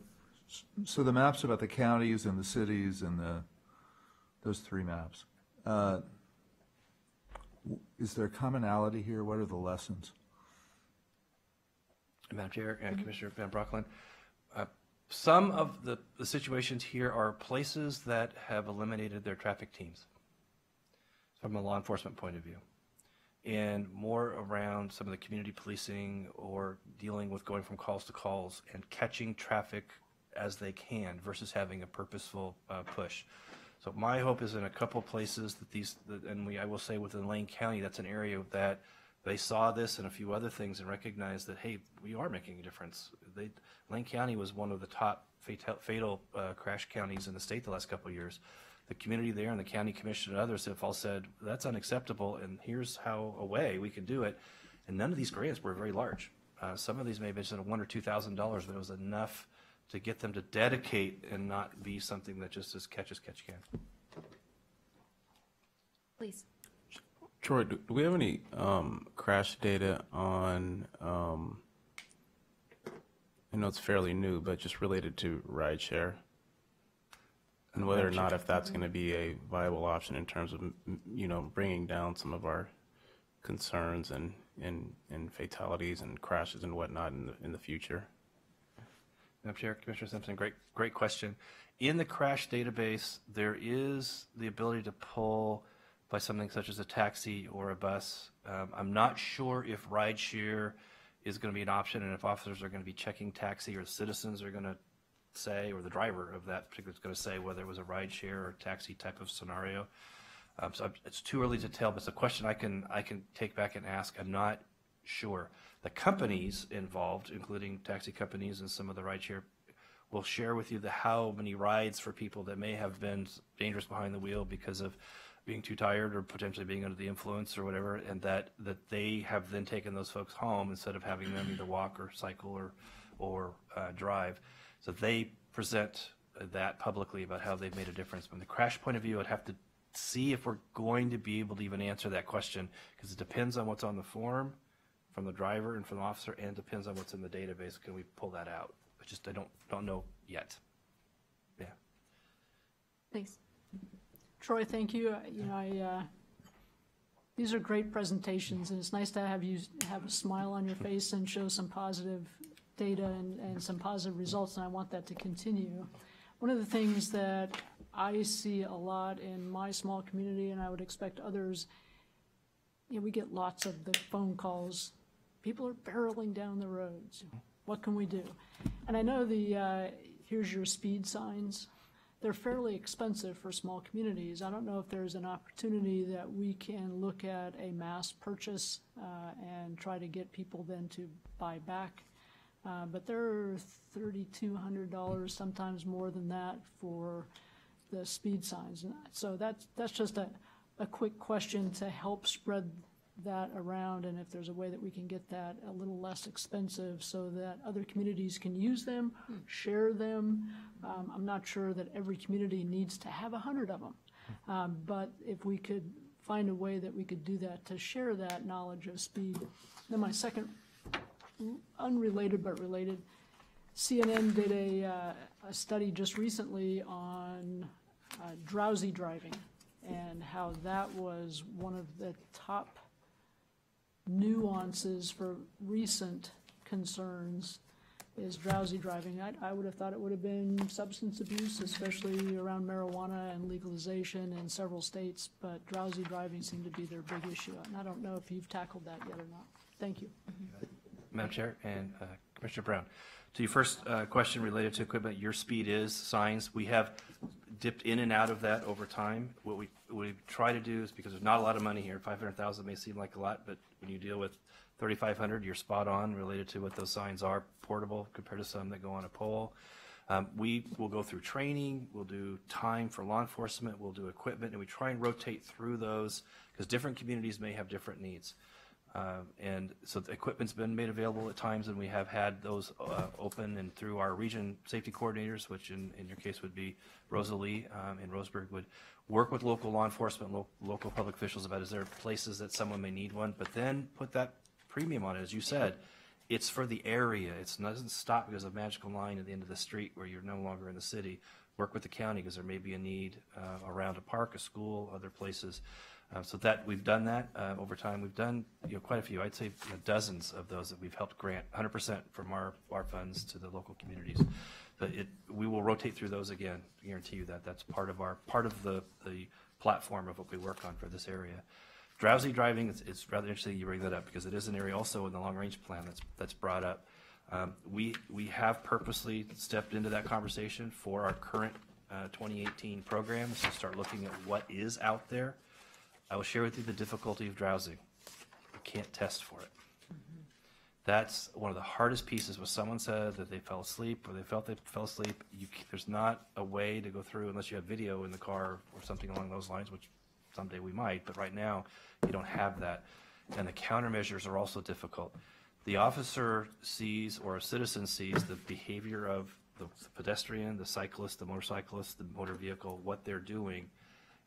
the maps about the counties and the cities and those 3 maps, is there commonality here? What are the lessons? Madam Chair and Commissioner Van Brockland, some of the situations here are places that have eliminated their traffic teams from a law enforcement point of view, and more around some of the community policing or dealing with going from calls to calls and catching traffic as they can versus having a purposeful push. So my hope is in a couple places that I will say within Lane County, that's an area that they saw this and a few other things and recognized that, hey, we are making a difference. Lane County was one of the top fatal crash counties in the state the last couple of years. The community there and the county commission and others have all said, that's unacceptable, and here's how a way we can do it. And none of these grants were very large. Some of these may have been $1,000 or $2,000, but it was enough to get them to dedicate and not be something that just is catch as catch can. Please. Troy, do we have any crash data on, I know it's fairly new, but just related to rideshare? And whether or not if that's going to be a viable option in terms of, bringing down some of our concerns and fatalities and crashes and whatnot in the future? Madam Chair, Commissioner Simpson, great question. In the crash database, there is the ability to pull by something such as a taxi or a bus. I'm not sure if rideshare is going to be an option, and if officers are going to be checking taxi, or citizens are going to say, or the driver of that particular is going to say whether it was a rideshare or taxi type of scenario. So it's too early to tell, but it's a question I can take back and ask. I'm not sure. The companies involved, including taxi companies and some of the rideshare, will share with you how many rides for people that may have been dangerous behind the wheel because of being too tired or potentially being under the influence or whatever, and that they have then taken those folks home instead of having them either walk or cycle or drive. So they present that publicly about how they've made a difference. From the crash point of view, I'd have to see if we're going to be able to even answer that question, because it depends on what's on the form from the driver and from the officer, and depends on what's in the database. Can we pull that out? I don't know yet. Yeah. Thanks. Troy, thank you. these are great presentations, and it's nice to have you have a smile on your face and show some positive data and some positive results, and I want that to continue. One of the things that I see a lot in my small community, and I would expect others, we get lots of the phone calls. People are barreling down the roads. What can we do? And I know here's your speed signs. They're fairly expensive for small communities. I don't know if there's an opportunity that we can look at a mass purchase and try to get people then to buy back. But they're $3,200, sometimes more than that, for the speed signs. And so that's just a quick question to help spread that around, and if there's a way that we can get that a little less expensive so that other communities can use them, share them. I'm not sure that every community needs to have 100 of them, but if we could find a way that we could do that to share that knowledge of speed. Then my second, unrelated but related, CNN did a study just recently on drowsy driving and how that was one of the top nuances for recent concerns is drowsy driving. I would have thought it would have been substance abuse, especially around marijuana and legalization in several states, but drowsy driving seemed to be their big issue. And I don't know if you've tackled that yet or not. Thank you. Madam Chair and Commissioner Brown. To your first question related to equipment, your speed is signs. We have dipped in and out of that over time. What we try to do is, because there's not a lot of money here, 500,000 may seem like a lot, but when you deal with 3,500, you're spot on related to what those signs are, portable compared to some that go on a pole. We will go through training, we'll do time for law enforcement, we'll do equipment, and we try and rotate through those because different communities may have different needs. And so the equipment's been made available at times, and we have had those open and through our region safety coordinators, which in your case would be Rosalie in Roseburg, would work with local law enforcement, local public officials about is there places that someone may need one, but then put that premium on it. As you said, it's for the area. It doesn't stop because of a magical line at the end of the street where you're no longer in the city. Work with the county because there may be a need around a park, a school, other places. So that we've done that over time. We've done quite a few. I'd say dozens of those that we've helped grant 100% from our funds to the local communities. But we will rotate through those again. I guarantee you that. That's part of the platform of what we work on for this area. Drowsy driving, it's rather interesting you bring that up because it is an area also in the long range plan that's brought up. We have purposely stepped into that conversation for our current 2018 programs to start looking at what is out there. I will share with you the difficulty of drowsing. You can't test for it. That's one of the hardest pieces when someone said that they fell asleep or they felt they fell asleep. There's not a way to go through unless you have video in the car or something along those lines, which someday we might, but right now you don't have that. And the countermeasures are also difficult. The officer sees or a citizen sees the behavior of the pedestrian, the cyclist, the motorcyclist, the motor vehicle, what they're doing,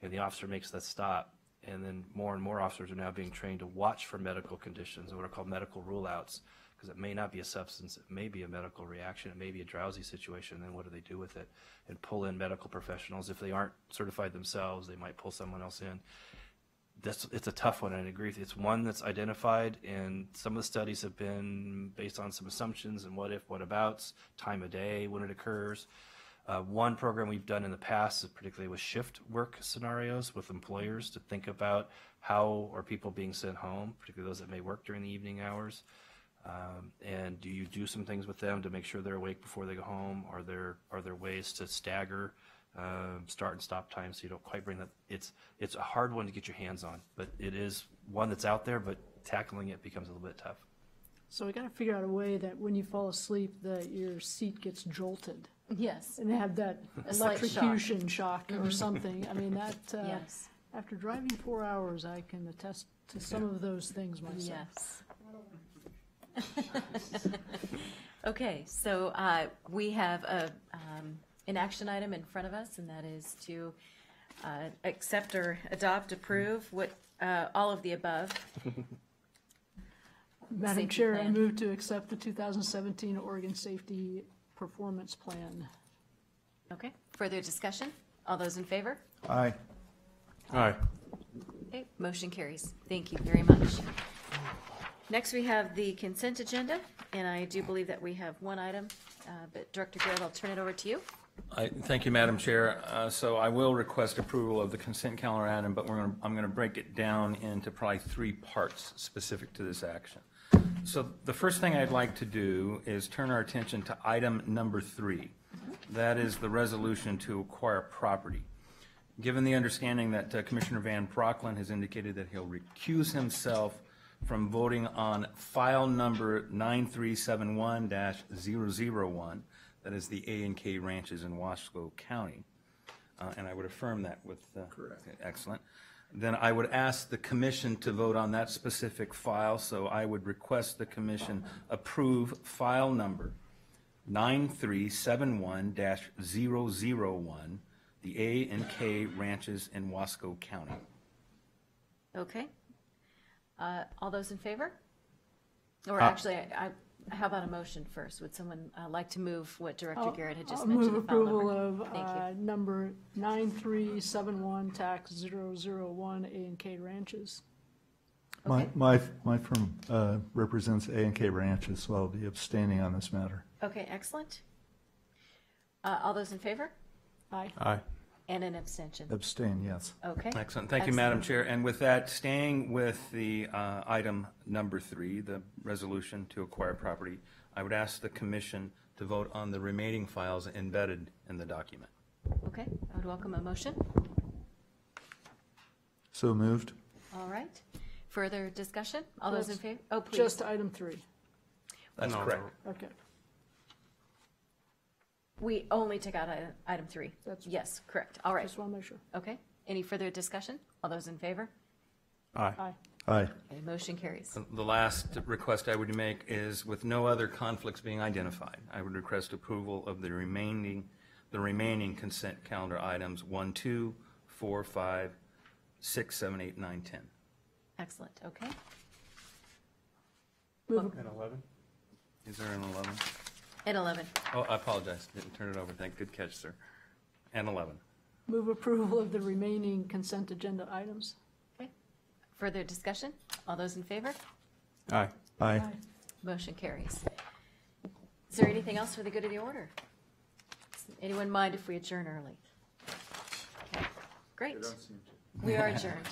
and the officer makes that stop. And then more and more officers are now being trained to watch for medical conditions, what are called medical rule-outs, because it may not be a substance, it may be a medical reaction, it may be a drowsy situation, then what do they do with it? And pull in medical professionals. If they aren't certified themselves, they might pull someone else in. It's a tough one, and I agree with you. It's one that's identified, and some of the studies have been based on some assumptions and what if, what abouts, time of day, when it occurs. One program we've done in the past, particularly with shift work scenarios with employers to think about how are people being sent home, particularly those that may work during the evening hours. And do you do some things with them to make sure they're awake before they go home? Are there ways to stagger start and stop time so you don't quite bring that? It's a hard one to get your hands on, but it is one that's out there, but tackling it becomes a little bit tough. So we got to figure out a way that when you fall asleep that your seat gets jolted. Yes. And have that A slight electrocution shock or something. I mean, that, Yes. after driving 4 hours, I can attest to some of those things myself. Yes. Okay, so we have an action item in front of us, and that is to accept or adopt, approve all of the above. Madam Safety Chair, I plan. move to accept the 2017 Oregon Safety Performance Plan. Okay, further discussion? All those in favor? Aye. Aye. Okay, motion carries. Thank you very much. Next, we have the consent agenda, and I do believe that we have one item, but Director Garrett, I'll turn it over to you. Thank you, Madam Chair. So I will request approval of the consent calendar item, but I'm going to break it down into probably 3 parts specific to this action. So the first thing I'd like to do is turn our attention to item number 3. That is the resolution to acquire property. Given the understanding that Commissioner Van Brocklin has indicated that he'll recuse himself from voting on file number 9371-001, that is the A&K Ranches in Wasco County. And I would affirm that with, correct. Excellent. Then I would ask the commission to vote on that specific file, so I would request the commission approve file number 9371-001, the A&K Ranches in Wasco County. Okay. All those in favor? Or actually, how about a motion first? Would someone like to move what Director Garrett had just I'll mentioned? move the file approval number? of Thank you. number 9371, tax 001, A&K Ranches. Okay. My firm represents A&K Ranches, so I'll be abstaining on this matter. Okay, excellent. All those in favor? Aye. Aye. And an abstention. Abstain, yes. Okay. Excellent. Thank you, Excellent. Madam Chair. And with that, staying with the item number 3, the resolution to acquire property, I would ask the commission to vote on the remaining files embedded in the document. Okay, I would welcome a motion. So moved. All right. Further discussion? All those in favor? Oh, please. Just item 3. That's correct. Okay. We only took out item 3. That's- Yes, correct. All right. Just want to make sure. Okay. Any further discussion? All those in favor? Aye. Aye. Aye. Okay, motion carries. The last request I would make is, with no other conflicts being identified, I would request approval of the remaining consent calendar items 1, 2, 4, 5, 6, 7, 8, 9, 10. Excellent. Okay. Move, And 11? Is there an 11? And 11. Oh, I apologize. Didn't turn it over. Good catch, sir. And 11. move approval of the remaining consent agenda items. Okay. Further discussion? All those in favor? Aye. Aye. Motion carries. Is there anything else for the good of the order? Anyone mind if we adjourn early? Okay. Great. We are adjourned.